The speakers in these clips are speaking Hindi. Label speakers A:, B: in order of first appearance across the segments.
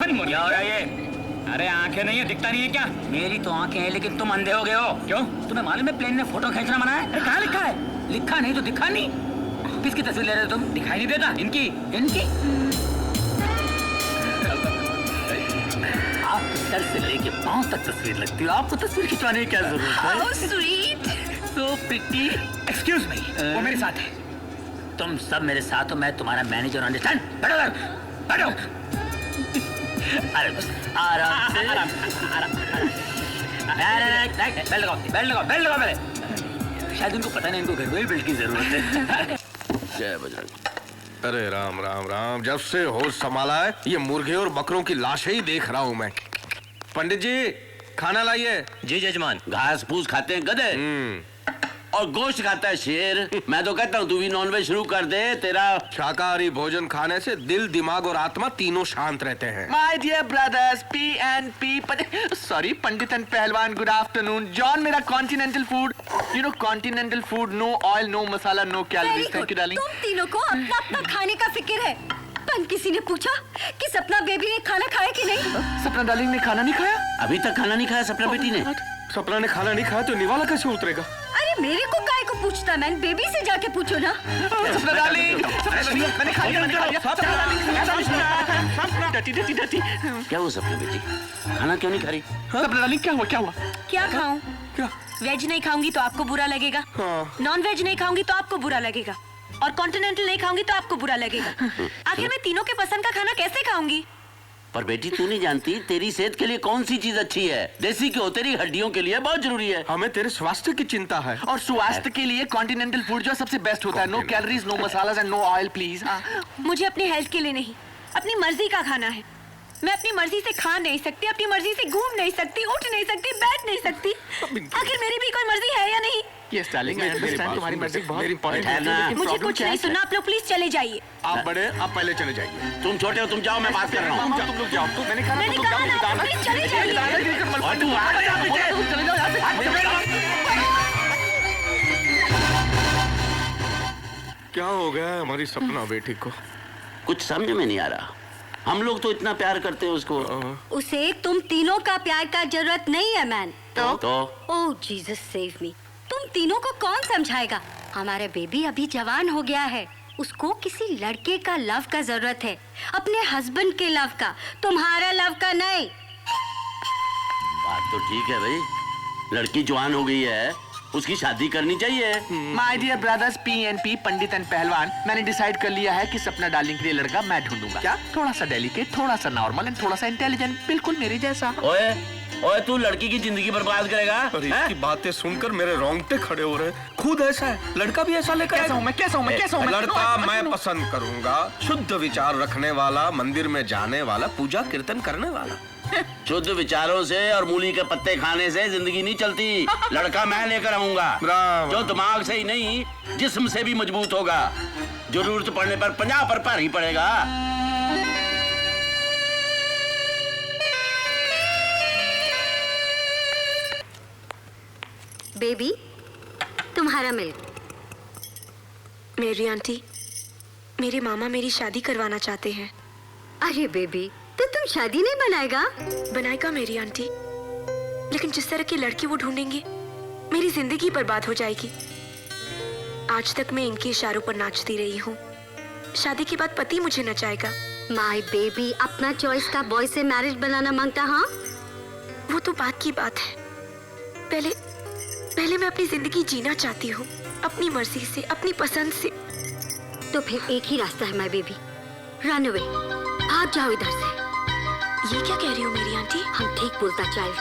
A: क्या हो रहा है ये? अरे आंखें नहीं है, दिखता नहीं है क्या?
B: मेरी तो आंखें हैं लेकिन तुम अंधे हो गए हो।
A: क्यों?
B: तुम्हें मालूम है प्लेन में फोटो खींचना मना है? अरे कहाँ लिखा है? लिखा नहीं तो दिखा नहीं। किसकी तस्वीर ले रहे हो तुम?
A: दिखाई नहीं देता? इनकी
B: इनकी? आप सर से लेके पांव तक तस्वीर लगती हो, आपको तस्वीर खिंचवाने की क्या जरूरत है?
C: How sweet.
B: So pretty.
A: Excuse me, वो मेरे साथ है।
B: तुम सब मेरे साथ हो, मैं तुम्हारा मैनेजर, अंडरस्टैंड? बैठो इधर, बैठो। अरे बस आराम से, आराम बेल्ट लगाओ पहले। शायद इनको पता नहीं, इनको घर में बेल्ट की जरूरत है।
D: जय बजरंग। अरे राम राम राम, जब से होश संभाला है ये मुर्गे और बकरों की लाशें ही देख रहा हूँ मैं। पंडित जी खाना लाइए।
E: जी जजमान। घास फूस खाते हैं गधे और गोश्त खाता है शेर। मैं तो कहता हूँ तू भी नॉनवेज शुरू कर दे। तेरा
D: शाकाहारी भोजन खाने से दिल, दिमाग और आत्मा तीनों शांत रहते हैं।
F: My dear brothers, Sorry, Pandit and पहलवान, good afternoon. John, मेरा continental food. You know continental food, no oil, no masala, no calories. Thank you, darling.
C: तुम तीनों को अपना अपना खाने का फिक्र है। पर किसी ने पूछा कि सपना बेबी ने खाना खाया कि नहीं?
F: सपना डार्लिंग ने खाना नहीं खाया?
E: अभी तक खाना नहीं खाया सपना बेटी ने।
D: सपना ने खाना नहीं खाया तो निवाला कैसे उतरेगा?
C: अरे मेरे को काय को पूछता, मैं बेबी से जाके पूछो ना।
F: सपना डार्लिंग, मैंने खा लिया। डटी।
E: क्या हुआ सपना बेटी, खाना क्यों नहीं खा रही?
F: सपना डार्लिंग क्या हुआ?
C: क्या खाऊं?
D: क्या?
C: वेज नहीं खाऊंगी तो आपको बुरा लगेगा, नॉन वेज नहीं खाऊंगी तो आपको बुरा लगेगा, और कॉन्टिनेंटल नहीं खाऊंगी तो आपको बुरा लगेगा। आखिर मैं तीनों के पसंद का खाना कैसे खाऊंगी?
E: पर बेटी तू नहीं जानती तेरी सेहत के लिए कौन सी चीज अच्छी है? देसी घी तेरी हड्डियों के लिए बहुत जरूरी है।
D: हमें तेरे स्वास्थ्य की चिंता है।
F: और स्वास्थ्य के लिए कॉन्टिनेंटल फूड जो सबसे बेस्ट होता है। No calories, no masalas and no oil please.
C: मुझे अपनी हेल्थ के लिए नहीं, अपनी मर्जी का खाना है। मैं अपनी मर्जी से खा नहीं सकती, अपनी मर्जी से घूम नहीं सकती, उठ नहीं सकती, बैठ नहीं सकती। आखिर मेरी भी कोई मर्जी है या नहीं?
F: यस डार्लिंग, आई अंडरस्टैंड, तुम्हारी मर्जी बहुत इंपॉर्टेंट है।
C: मुझे कुछ नहीं सुनना, आप लोग प्लीज चले जाइए।
D: आप बड़े, आप पहले चले जाइए।
E: तुम छोटे हो, तुम जाओ, मैं बात कर रहा हूँ।
F: तुम लोग जाओ। मैंने कहा
C: मैंने कहा ना, प्लीज चले जाइए।
E: और तू आ जा पीछे।
F: चले जाओ यहाँ से।
D: क्या हो गया है हमारी सपना बेटी को?
E: कुछ समझ में नहीं आ रहा। हम लोग तो इतना प्यार करते हैं उसको।
C: उसे तुम तीनों का प्यार का जरूरत नहीं है मैन।
E: तो
C: ओह जीसस सेव मी। तुम तीनों को कौन समझाएगा? हमारा बेबी अभी जवान हो गया है, उसको किसी लड़के का लव का जरूरत है, अपने हस्बैंड के लव का, तुम्हारा लव का नहीं।
E: बात तो ठीक है भाई, लड़की जवान हो गई है, उसकी शादी करनी चाहिए।
F: My dear brothers PNP, Pandit and Pahalwan, मैंने डिसाइड कर लिया है कि सपना डार्लिंग के लिए लड़का मैं ढूंढूंगा। क्या? थोड़ा सा डेलिकेट, थोड़ा सा नॉर्मल एंड थोड़ा सा इंटेलिजेंट, बिल्कुल मेरे जैसा।
E: ओए ओए, तू लड़की की जिंदगी बर्बाद करेगा?
D: अरे इसकी बातें सुनकर मेरे रोंगटे खड़े हो रहे। खुद ऐसा है, लड़का भी ऐसा लेकर
F: कैसा हूँ मैं?
D: लड़का मैं पसंद करूंगा, शुद्ध विचार रखने वाला, मंदिर में जाने वाला, पूजा कीर्तन करने वाला।
E: शुद्ध विचारों से और मूली के पत्ते खाने से जिंदगी नहीं चलती। लड़का मैं लेकर आऊंगा जो दिमाग से ही नहीं जिस्म से भी मजबूत होगा। जरूरत पड़ने पर 50 पर भारी पड़ेगा।
C: बेबी, तुम्हारा मिल्क।
G: मेरी आंटी, मेरे मामा मेरी शादी करवाना चाहते हैं।
C: अरे बेबी, तो तुम शादी नहीं बनाएगा?
G: बनाएगा मेरी आंटी, लेकिन जिस तरह की लड़की वो ढूंढेंगे मेरी जिंदगी बर्बाद हो जाएगी। आज तक मैं इनके इशारों पर नाचती रही हूँ, शादी के बाद पति मुझे नचाएगा।
C: माय बेबी, अपना चॉइस का बॉय से मैरिज बनाना मांगता? हाँ,
G: वो तो बात की बात है। पहले मैं अपनी जिंदगी जीना चाहती हूँ, अपनी मर्जी से, अपनी पसंद से।
C: तो फिर एक ही रास्ता है माय बेबी, रन अवे, भाग जाओ इधर से।
G: ये क्या कह रही हो मेरी आंटी?
C: हम ठीक बोलता चाइल्ड,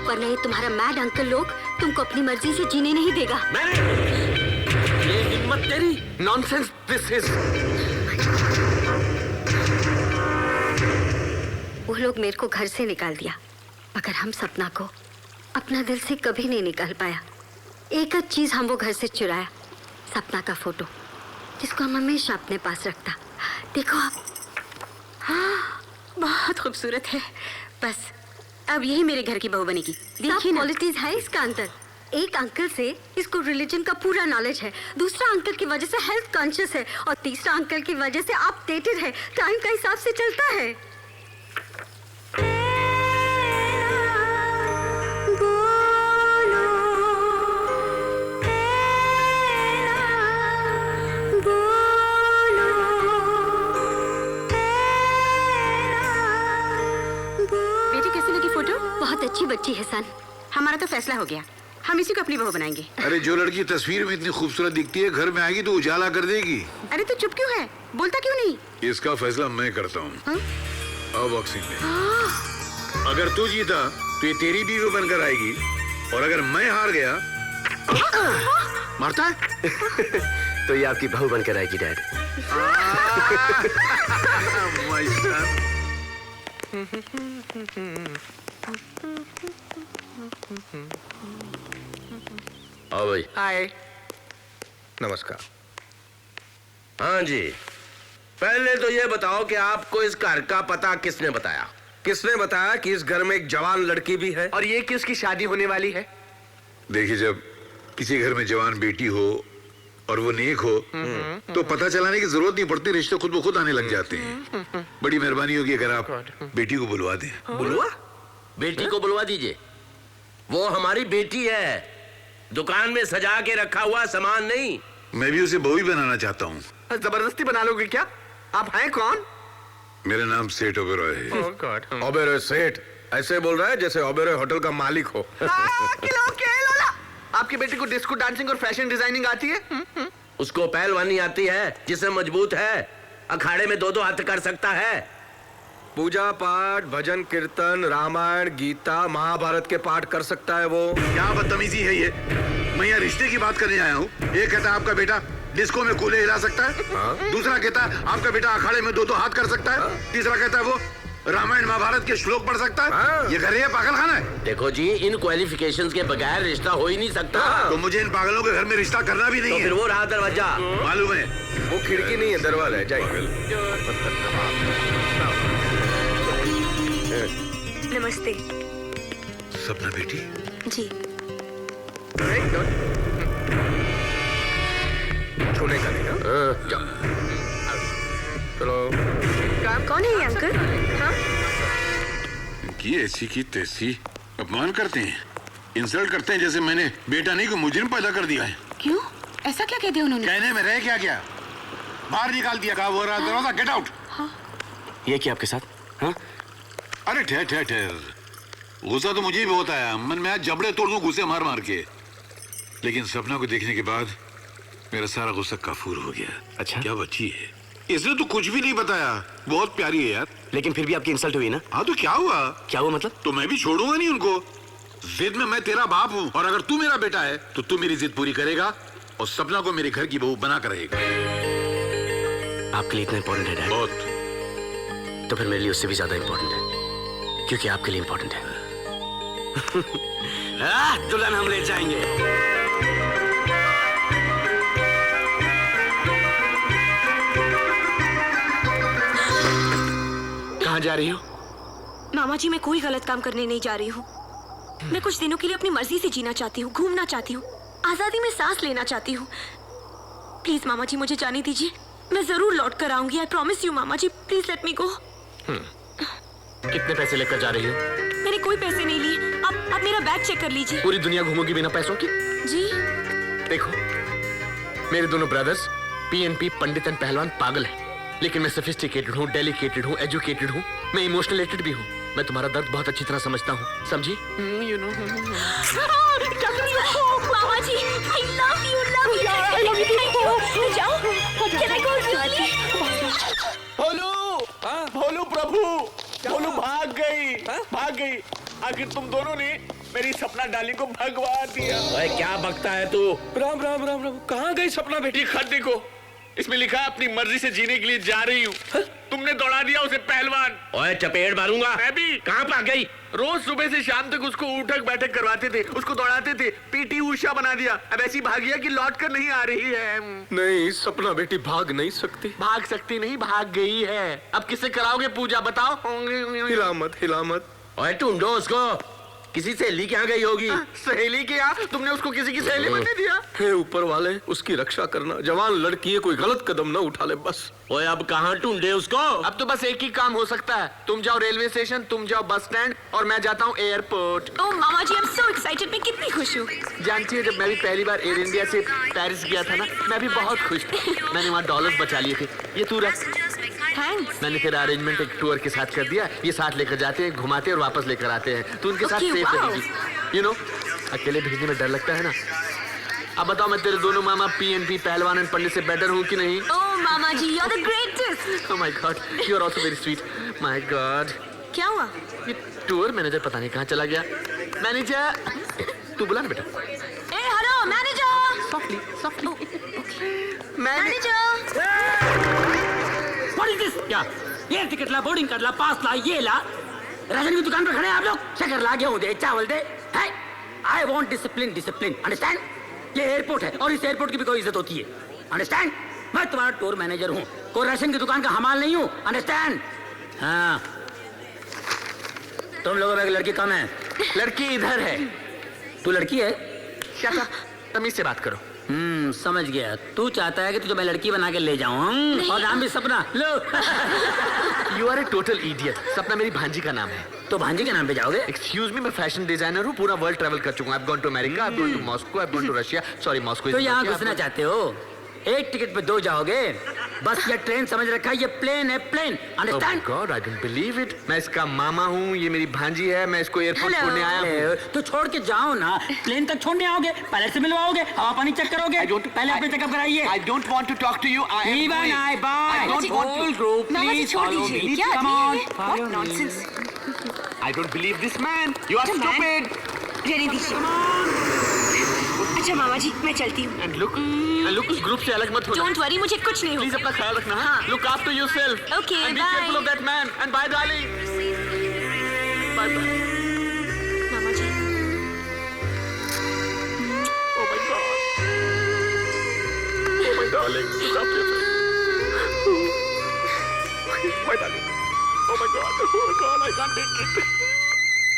C: वरना ये तुम्हारा मैड अंकल लोग तुमको अपनी मर्जी से जीने नहीं देगा।
D: ये हिम्मत तेरी? Nonsense this is.
C: वो लोग मेरे को घर से निकाल दिया, मगर हम सपना को अपना दिल से कभी नहीं निकाल पाया। एक चीज हम वो घर से चुराया, सपना का फोटो, जिसको हम हमेशा अपने पास रखता। देखो आप।
G: हाँ, बहुत खूबसूरत है। बस अब यही मेरे घर की बहू बनेगी। देखिए ना,
C: क्वालिटीज है इसका अंतर। एक अंकल से इसको रिलीजन का पूरा नॉलेज है, दूसरा अंकल की वजह से हेल्थ कॉन्शियस है, और तीसरा अंकल की वजह से अपडेटेड है, टाइम का हिसाब से चलता है। अच्छी बच्ची है सन। हमारा तो फैसला हो गया, हम इसी को अपनी बहू बनाएंगे।
H: अरे जो लड़की तस्वीर में इतनी खूबसूरत दिखती है, घर में आएगी तो उजाला कर देगी।
C: अरे तू चुप क्यों है, बोलता क्यों नहीं?
H: इसका फैसला मैं करता हूँ। अब बॉक्सिंग में अगर तू जीता तो ये तेरी बीवी बनकर आएगी, और अगर मैं हार गया मारता है
I: तो ये आपकी बहू बनकर आएगी डैड। आओ भाई।
F: हाय।
D: नमस्कार।
I: हाँ जी, पहले तो ये बताओ कि आपको इस घर का पता किसने बताया?
D: किसने बताया कि इस घर में एक जवान लड़की भी है?
F: और ये कि उसकी शादी होने वाली है?
H: देखिए, जब किसी घर में जवान बेटी हो और वो नेक हो तो पता चलाने की जरूरत नहीं पड़ती, रिश्ते खुद ब खुद आने लग जाते हैं। बड़ी मेहरबानी होगी अगर आप बेटी को बुलवा दें।
I: बुलवा? बेटी को बुलवा दीजिए, वो हमारी बेटी है, दुकान में सजा के रखा हुआ सामान नहीं।
H: मैं भी उसे बहू ही बनाना चाहता हूँ।
F: जबरदस्ती बना लोगे क्या? आप हैं कौन?
H: मेरा नाम सेठ ओबेरॉय है।
F: Oh God.
D: ओबेरॉय सेठ ऐसे बोल रहा है जैसे ओबेरॉय होटल का मालिक हो।
F: आपकी बेटी को डिस्को डांसिंग और फैशन डिजाइनिंग आती है?
I: उसको पहलवानी आती है, जिससे मजबूत है, अखाड़े में दो दो हाथ कर सकता है।
D: पूजा पाठ, भजन कीर्तन, रामायण, गीता, महाभारत के पाठ कर सकता है वो।
H: क्या बदतमीजी है ये? मैं यहाँ रिश्ते की बात करने आया हूँ। एक कहता है आपका बेटा डिस्को में कूले हिला सकता है, दूसरा कहता है आपका बेटा अखाड़े में दो दो हाथ कर सकता है, तीसरा कहता है वो रामायण महाभारत के श्लोक पढ़ सकता है। ये घर है पागल खाना है?
I: देखो जी, इन क्वालिफिकेशंस के बगैर रिश्ता हो ही नहीं सकता।
H: तो मुझे इन पागलों के घर में रिश्ता करना भी नहीं
I: तो
H: है।
I: फिर वो रहा दरवाजा।
H: मालूम है
D: वो खिड़की नहीं है, दरवाजा है। जाइए।
G: नमस्ते।
H: सपना बेटी,
G: जी।
D: छूने का नहीं है? जाओ। चलो।
G: कौन है ये अंकल? हाँ?
H: इनकी ऐसी की तैसी अपमान करते हैं, इंसल्ट करते हैं जैसे मैंने बेटा नहीं को मुजरिम पैदा कर दिया है।
C: क्यों? ऐसा क्या कह दिया उन्होंने?
H: कहने में रह क्या बाहर निकाल दिया। कहा वो रहा दरवाजा, गेट आउट।
I: ये क्या आपके साथ? हाँ?
H: अरे ठहर ठहर ठहर, गुस्सा तो मुझे भी बहुत आया। मन में आज जबड़े तोड़ दूं गुस्से मार मार के, लेकिन सपना को देखने के बाद मेरा सारा गुस्सा काफूर हो गया।
I: अच्छा।
H: क्या बच्ची है, इसने तो कुछ भी नहीं बताया। बहुत प्यारी है यार।
I: लेकिन फिर भी आपकी इंसल्ट हुई ना?
H: हाँ तो क्या हुआ?
I: क्या हुआ मतलब?
H: तो मैं भी छोड़ूंगा नहीं उनको। जिद में मैं तेरा बाप हूँ, और अगर तू मेरा बेटा है तो तू मेरी जिद पूरी करेगा और सपना को मेरे घर की बहू बना कर रहेगा।
I: आपके लिए इतना इम्पोर्टेंट है डैड?
H: बहुत।
I: तो फिर मेरे लिए उससे भी ज्यादा इम्पोर्टेंट है, क्योंकि आपके लिए इम्पोर्टेंट है। दुल्हन हम ले जाएंगे।
F: कहाँ जा रही हो?
G: मामा जी, मैं कोई गलत काम करने नहीं जा रही हूँ। मैं कुछ दिनों के लिए अपनी मर्जी से जीना चाहती हूँ, घूमना चाहती हूँ, आजादी में सांस लेना चाहती हूँ। प्लीज मामा जी, मुझे जाने दीजिए। मैं जरूर लौट कर आऊंगी। आई प्रॉमिस यू मामा जी, प्लीज लेट मी गो।
F: कितने पैसे लेकर जा रही हो?
G: मैंने कोई पैसे नहीं लिए। आप मेरा बैग चेक कर लीजिए।
F: पूरी दुनिया घूमोगी बिना पैसों की?
G: जी।
F: देखो, मेरे दोनों ब्रदर्स पीएनपी पंडित एंड पहलवान पागल हैं, लेकिन मैं सोफिस्टिकेटेड हूँ, डेलिकेटेड हूँ, एजुकेटेड हूँ, मैं इमोशनलेटेड भी हूँ। मैं तुम्हारा दर्द बहुत अच्छी तरह समझता हूँ, समझी?
G: मामा जी, I love you, love you. Thank you. जाओ। Can I go really?
F: भोलू, भोलू प्रभु, भोलू भाग गई। आखिर तुम दोनों ने मेरी सपना डाली को भगवा दिया।
I: ओए, क्या बकता है तू?
F: राम राम राम राम। कहाँ गई सपना बेटी? खत देखो, इसमें लिखा है अपनी मर्जी से जीने के लिए जा रही हूँ। तुमने दौड़ा दिया उसे पहलवान।
I: ओए, चपेट मारूंगा।
F: मैं भी।
I: कहाँ भाग गई?
F: रोज सुबह से शाम तक उसको उठक बैठक करवाते थे, उसको दौड़ाते थे, पीटी उषा बना दिया। अब ऐसी भागिया कि लौट कर नहीं आ रही है।
D: नहीं, सपना बेटी भाग नहीं सकती।
F: भाग सकती नहीं, भाग गई है। अब किससे कराओगे पूजा, बताओ?
D: हिला मत।
I: ओए, ढूंढो उसको। किसी सहेली के यहाँ गई होगी।
F: सहेली के यहाँ? तुमने उसको किसी की सहेली बनने दिया?
D: हे ऊपर वाले, उसकी रक्षा करना। जवान लड़की है, कोई गलत कदम ना उठा ले बस।
I: ओए, अब कहाँ ढूंढे उसको?
F: अब तो बस एक ही काम हो सकता है। तुम जाओ रेलवे स्टेशन, तुम जाओ बस स्टैंड, और मैं जाता हूँ एयरपोर्ट।
G: ओह मामा जी, आई एम सो एक्साइटेड। मैं कितनी खुश हूँ।
F: जानती है, जब मैं भी पहली बार एयर इंडिया से पेरिस गया था ना, मैं भी बहुत खुश थी। मैंने वहाँ डॉलर्स बचा लिए थे। ये तू रख।
G: थैंक्स।
F: मैंने तेरा अरेंजमेंट एक टूर के साथ कर दिया। ये साथ लेकर जाते हैं, घुमाते और वापस लेकर आते हैं। तू उनके साथ
G: Okay,
F: सेफ
G: wow.
F: रहेगी। यू नो, अकेले भेजने में डर लगता है ना। अब बताओ, मैं तेरे दोनों मामा पीएनपी पहलवान एंड पंडित से बेटर हूँ कि नहीं?
G: ओह मामा जी, you are the greatest.
F: Oh my God, you are also very sweet. My God,
G: क्या हुआ?
F: ये टूर मैनेजर पता नहीं कहाँ चला गया। मैनेजर, तू बुला ना बेटा।
G: ए hello manager.
F: Softly softly.
G: Manager.
B: What is this? क्या ये टिकट ला, बोर्डिंग कार्ड ला, पास ला, ये ला, राशन की दुकान पर खड़े हैं आप लोग। शक्कर ला, गेहूं दे, चावल दे। I want discipline, discipline, understand? ये एयरपोर्ट है और इस एयरपोर्ट की भी कोई इज्जत होती है, अंडरस्टैंड? मैं तुम्हारा टूर मैनेजर हूँ, कोई राशन की दुकान का हमाल नहीं हूँ, अंडरस्टैंड? हाँ, तुम लोगों में एक लड़की कम है।
F: लड़की इधर है।
B: तू लड़की है?
F: क्या था? तमीज से बात करो।
B: समझ गया। तू चाहता है कि तुझे मैं लड़की बना के ले जाऊं और नाम भी सपना। लो।
F: You are a total idiot. Sapna मेरी भांजी का नाम है।
B: तो भांजी के नाम पे जाओगे?
F: एक्सक्यूज मी, मैं फैशन डिजाइनर हूँ, पूरा वर्ल्ड ट्रैवल कर चुका हूँ। I have gone to America, I have gone to Moscow, I have gone to Russia. Sorry, Moscow.
B: तो यहाँ घुसना चाहते हो? एक टिकट पे 2 जाओगे। बस ये ट्रेन समझ रखा है, ये प्लेन है, plane, understand?
F: God, I don't believe it. मैं इसका मामा हूँ, ये मेरी भांजी है, मैं इसको एयरपोर्ट छोड़ने आया हूँ।
B: तो छोड़ के जाओ ना, प्लेन तक छोड़ने आओगे, पायलट से मिलवाओगे, हवा पानी चेक करोगे। पहले अपने चेकअप कराइए।
F: I don't want to talk to you. I am
B: Even
F: going.
B: I buy.
F: I don't want to.
B: Whole group,
G: mama ji
B: please
G: छोड़
B: follow
G: दीजिए।
B: me.
G: क्या
B: Come
G: आदमी
B: on,
G: है ये?
B: follow
G: What
B: me.
G: nonsense.
F: I don't believe this man. You are
G: Come on.
F: stupid.
G: रहने दीजिए। अच्छा मामा जी, मैं चलती हूँ।
F: And look, उस ग्रुप से अलग मत होना।
G: डोंट वरी, मुझे कुछ नहीं
F: Please
G: होगा।
F: अपना ख्याल रखना।
G: हाँ।
F: Look after yourself.
G: Okay,
F: And be
G: bye.
F: careful of that man. And bye, darling. Bye, bye.
G: Mama ji.
F: Oh my God. Oh my darling, look after yourself. My darling. Oh my God. Oh God, I can't take it.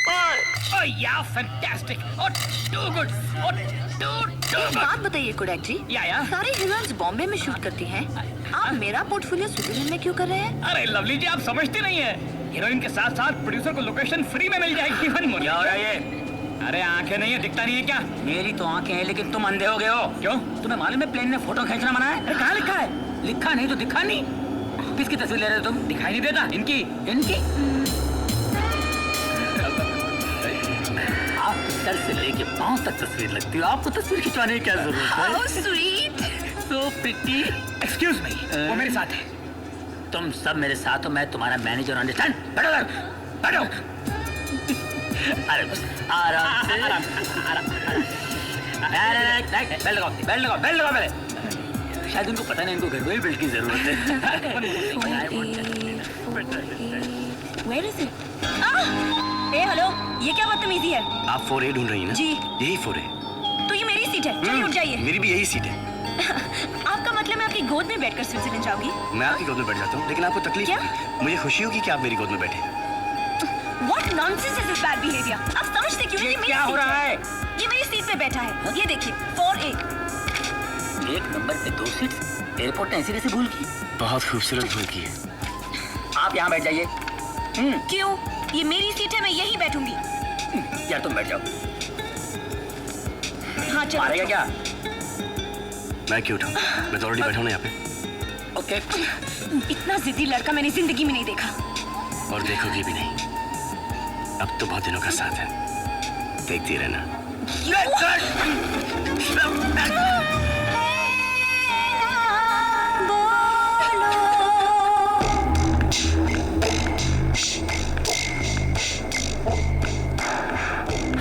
F: Bye.
A: Oh yeah, fantastic. Oh, too good. Oh, too good.
J: बात बताइए कोडैक जी,
A: या
J: सारी हीरोइंस बॉम्बे में शूट करती हैं, आप मेरा पोर्टफोलियो स्विट्जरलैंड में क्यों कर रहे हैं?
A: अरे लवली जी, आप समझती नहीं है, हीरोइन के साथ साथ प्रोड्यूसर को लोकेशन फ्री में मिल जाएगी।
B: क्या हो रहा है ये?
A: अरे आंखें नहीं है, दिखता नहीं है क्या?
B: मेरी तो आंखें हैं, लेकिन तुम अंधे हो गए हो।
A: क्यों?
B: तुम्हें मालूम है प्लेन में फोटो खींचना मना है? अरे कहाँ लिखा है? लिखा नहीं तो दिखा नहीं। किसकी तस्वीर ले रहे हो तुम?
A: दिखाई नहीं देता? इनकी।
B: आप सर से लेके पांव तक तस्वीर लगती हो, आपको तस्वीर खिंचवाने की क्या जरूरत है?
J: How sweet.
B: So pretty.
A: Excuse me, वो मेरे साथ है।
B: तुम सब मेरे साथ हो, मैं तुम्हारा मैनेजर, अंडरस्टैंड? बैठो उधर, बैठो। अरे बस आराम से, आराम से, आराम से। बेल्ट लगाओ, बेल्ट लगाओ, बेल्ट लगाओ पहले। शायद इनको पता नहीं, इनको घर में ही बेल्ट की जरूरत है।
J: Where is it? A hello, ये क्या बदतमीजी है?
I: आप 4A ढूंढ रही हैं ना?
J: जी।
I: यही 4A।
J: तो ये मेरी सीट है, चलिए उठ जाइए।
I: मेरी भी यही सीट है।
J: आपका मतलब मैं आपकी गोद में बैठकर स्विट्जरलैंड जाऊंगी?
I: मैं आपकी गोद में बैठ जाता हूँ, लेकिन आपको तकलीफ
J: क्या?
I: होगी। मुझे खुशी होगी कि आप मेरी गोद में बैठे।
J: What nonsense is this bad behavior? आप समझते क्यों नहीं? ये मेरी
B: क्या हो
J: सीट
B: रहा है?
J: ये मेरी सीट पे बैठा है, ये देखिए 4A।
B: एक नंबर पे 2 सीट एयरपोर्ट ने ऐसी कैसे भूल की?
I: बहुत खूबसूरत भूल की है।
B: आप यहाँ बैठ जाइए।
J: क्यों? ये मेरी सीट है, मैं यहीं बैठूंगी।
B: यार तुम बैठ जाओ।
J: हाँ चलो।
B: मारेगा क्या?
I: मैं क्यों उठाऊं? मैं तो ऑलरेडी बैठा हूं ना यहाँ पे।
B: ओके।
J: इतना जिद्दी लड़का मैंने जिंदगी में नहीं देखा।
I: और देखोगी भी नहीं। अब तो बहुत दिनों का साथ है, देखती रहना।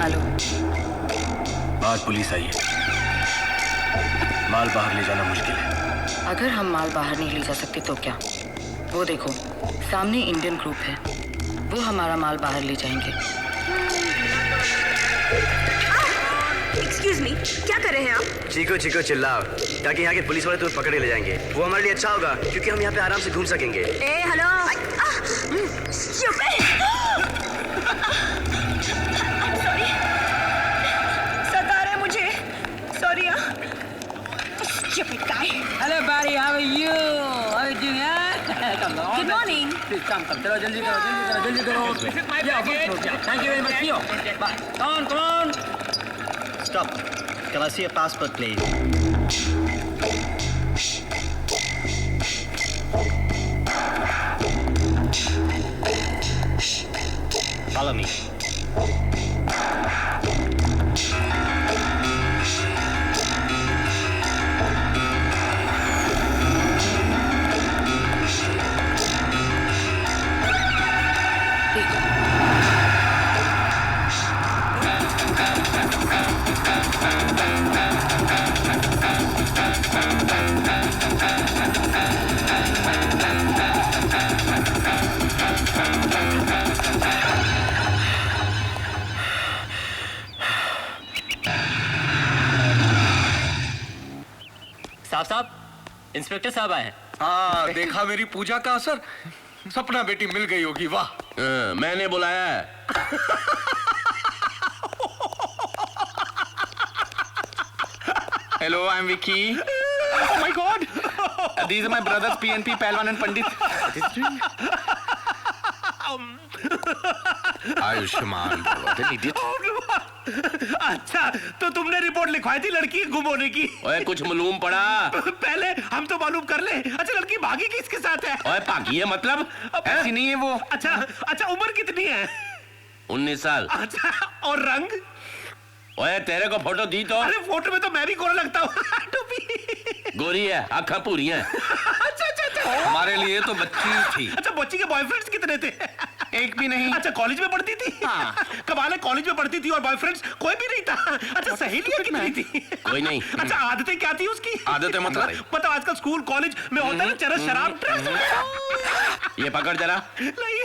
J: हेलो।
I: आज पुलिस आई है, माल बाहर ले जाना मुश्किल है।
J: अगर हम माल बाहर नहीं ले जा सकते तो क्या? वो देखो, सामने इंडियन ग्रुप है, वो हमारा माल बाहर ले जाएंगे।
G: एक्सक्यूज मी, क्या कर रहे हैं आप?
K: चीको चीको चिल्लाओ, ताकि यहाँ के पुलिस वाले तुम्हें पकड़ के ले जाएंगे। वो हमारे लिए अच्छा होगा, क्योंकि हम यहाँ पे आराम से घूम सकेंगे।
G: ए हेलो।
J: सता रहे मुझे। सॉरी यार। Stupid guy.
B: Hello buddy, how are you? How are you doing? Come on.
J: Good morning.
B: Please come. चलो जल्दी करो, जल्दी करो, जल्दी करो। Thank you very much. See you. Bye. Come on.
K: Stop. Can I see a passport, please? Follow me.
A: साहब इंस्पेक्टर साहब आए हैं।
D: हाँ, देखा मेरी पूजा का असर। सपना बेटी मिल गई होगी। वाह,
E: मैंने बुलाया है।
F: Hello, I'm Vicky.
D: Oh my God!
F: These are my brothers, PNP, Pehलवान and Pandit.
D: Ayushman
L: अच्छा, तो तुमने रिपोर्ट लिखवाई थी लड़की गुम होने की?
E: ओए कुछ मालूम पड़ा?
L: पहले हम तो मालूम कर ले। अच्छा, लड़की भागी किसके साथ है?
E: ओए भागी है मतलब?
F: ऐसी नहीं है वो।
L: अच्छा, उम्र कितनी है?
E: 19 साल।
L: अच्छा, और रंग?
E: ओए तेरे को फोटो दी तो?
L: अरे फोटो में तो मैं भी गोरा लगता हूँ। टोपी।
E: गोरी है, आँखें पूरी हैं।
L: अच्छा।
D: हमारे लिए तो बच्ची थी।
L: अच्छा, बच्ची के बॉयफ्रेंड्स कितने थे?
F: एक भी नहीं।
L: अच्छा, कॉलेज में पढ़ती थी?
F: हाँ।
L: कमाल है, कॉलेज में पढ़ती थी और बॉयफ्रेंड्स कोई भी नहीं था। अच्छा, सहेलियां कितनी थी?
E: कोई नहीं।
L: अच्छा, आदतें क्या थी उसकी?
D: आदतें मतलब?
L: पता आजकल स्कूल कॉलेज में होता है ना, चरस शराब।
E: ये पकड़ जरा।
L: नहीं,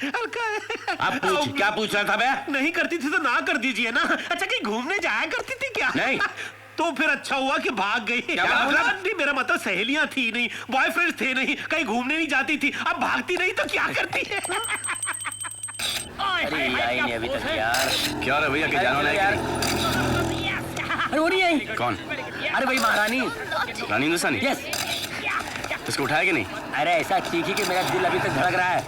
L: हल्का है।
E: अब पूछ, क्या पूछ रहा था बे?
L: नहीं करती थी तो ना कर दीजिए ना। अच्छा, कहीं घूमने जाया करती थी क्या?
E: नहीं।
L: तो फिर अच्छा हुआ कि भाग गई।
E: क्या मतलब?
L: नहीं, मेरा मतलब सहेलियां थी नहीं, बॉयफ्रेंड्स थे नहीं, कहीं घूमने नहीं जाती थी। अब भागती नहीं तो क्या करती है?
A: अरे आई नहीं अभी तक यार।
D: क्या रे भैया, क्या जानो
A: यार? अरे वो नहीं आई।
D: कौन?
A: अरे भाई महारानी।
D: रानी हिंदुस्तानी?
A: यस।
D: इसको उठाया कि नहीं?
A: अरे ऐसा चीखी कि मेरा दिल अभी तक धड़क रहा है।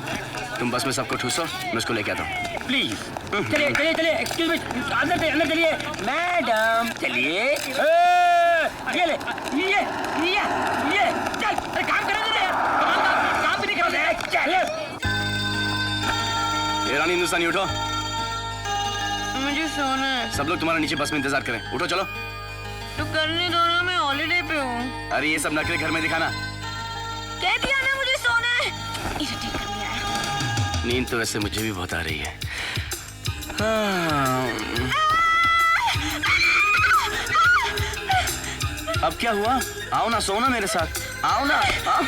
D: तुम बस में सबको ठूसो, मैं उसको लेके आता हूँ।
A: प्लीज चलिए एक्सक्यूज मी, अंदर चलिए मैडम, चलिए। ये ले, ये चल। अरे काम करने दे यार, काम भी नहीं कर रहा है। चल
D: ये रानी हिंदुस्तानी, उठो।
G: मुझे सोना है।
D: सब लोग तुम्हारा नीचे बस में इंतजार करें। उठो चलो।
G: तो करने दो ना, मैं हॉलीडे पे हूँ।
D: अरे ये सब नखरे घर में दिखाना।
G: कह दिया ना मुझे सोना है। इसे ठीक करने आया।
D: नींद तो वैसे मुझे भी बहुत आ रही है। अब क्या हुआ? आओ ना, सो ना मेरे साथ। आओ ना, आओ।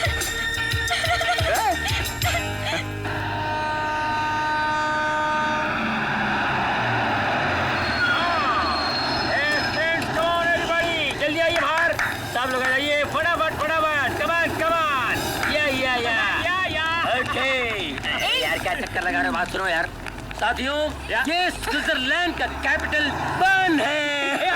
A: जल्दी आइए बाहर, सब लोग आ जाइए फटाफट। कमान। ओके। यार क्या चक्कर लगा रहे हो? बात सुनो यार। साथियों, ये स्विट्जरलैंड का कैपिटल बर्न है।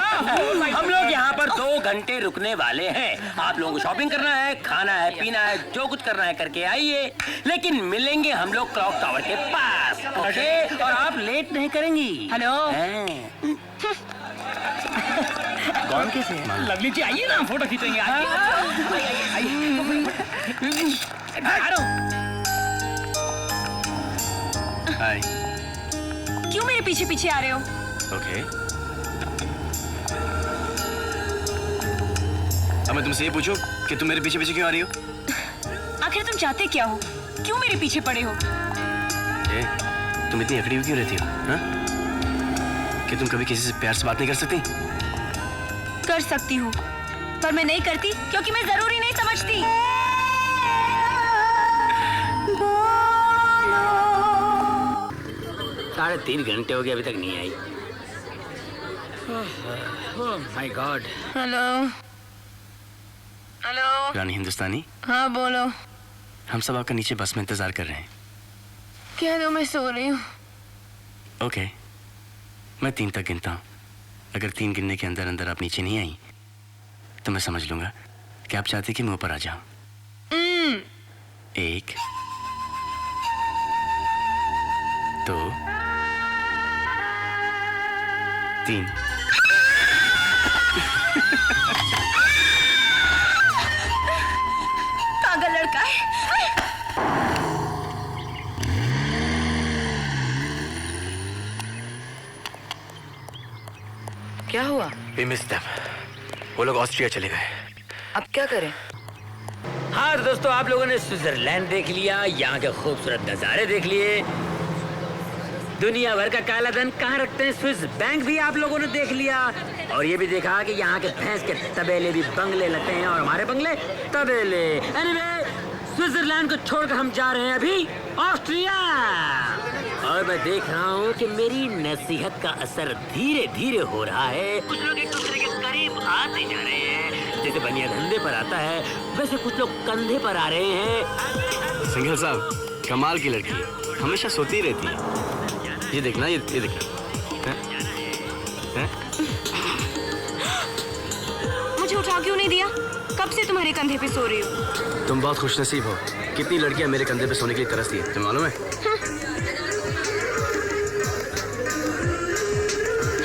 A: हम लोग यहाँ पर 2 घंटे रुकने वाले हैं। आप लोगों को शॉपिंग करना है, खाना है, पीना है, जो कुछ करना है करके आइए, लेकिन मिलेंगे हम लोग क्लॉक टावर के पास। ओके? और आप लेट नहीं करेंगी। हेलो। कौन कैसे है? लवली जी आइए ना, फोटो खींचेंगे।
D: हाय।
G: क्यों मेरे पीछे पीछे आ रहे हो?
D: ओके। अब मैं तुमसे ये पूछूं कि तुम मेरे पीछे पीछे क्यों आ रही हो?
G: आखिर तुम चाहते क्या हो? क्यों मेरे पीछे पड़े हो?
D: तुम इतनी अकड़ी हुई क्यों रहती हो? हाँ? कि तुम कभी किसी से प्यार से बात नहीं कर सकती?
G: कर सकती हूँ, पर मैं नहीं करती क्योंकि मैं जरूरी नहीं समझती।
B: 3.5 घंटे हो गए, अभी तक नहीं आई। Oh my God.
G: Hello.
D: Rani Hindustani,
G: हाँ बोलो।
D: हम सब आपका नीचे बस में इंतजार कर रहे हैं।
G: कह दो मैं सो रही हूँ।
D: ओके, मैं 3 तक गिनता हूँ। अगर 3 गिनने के अंदर अंदर आप नीचे नहीं आई तो मैं समझ लूंगा कि आप चाहते कि मैं ऊपर आ जाऊं। 1 2 3।
G: पागल लड़का है।
J: क्या हुआ?
K: We missed them. वो लोग ऑस्ट्रिया चले गए।
J: अब क्या करें?
A: हाँ तो दोस्तों, आप लोगों ने स्विट्जरलैंड देख लिया, यहाँ के खूबसूरत नज़ारे देख लिए, दुनिया भर का काला धन कहाँ रखते हैं स्विस बैंक भी आप लोगों ने देख लिया, और ये भी देखा कि यहाँ के भैंस के तबेले भी बंगले लगते हैं और हमारे बंगले तबेले। एनीवे, स्विट्जरलैंड को छोड़कर हम जा रहे हैं अभी ऑस्ट्रिया, और मैं देख रहा हूँ कि मेरी नसीहत का असर धीरे धीरे हो रहा है। कुछ लोग एक दूसरे के करीब आते जा रहे हैं, जैसे बनिया धंधे पर आता है वैसे कुछ लोग कंधे पर आ रहे हैं।
K: सिंघल साहब, कमाल की लड़की है, हमेशा सोती रहती है। ये देखना, ये देखना।
G: मुझे उठा क्यों नहीं दिया? कब से तुम्हारे कंधे पे सो रही हूँ।
K: तुम बहुत खुशनसीब हो, कितनी लड़कियां मेरे कंधे पे सोने के लिए तरसती है, तुम्हें मालूम है?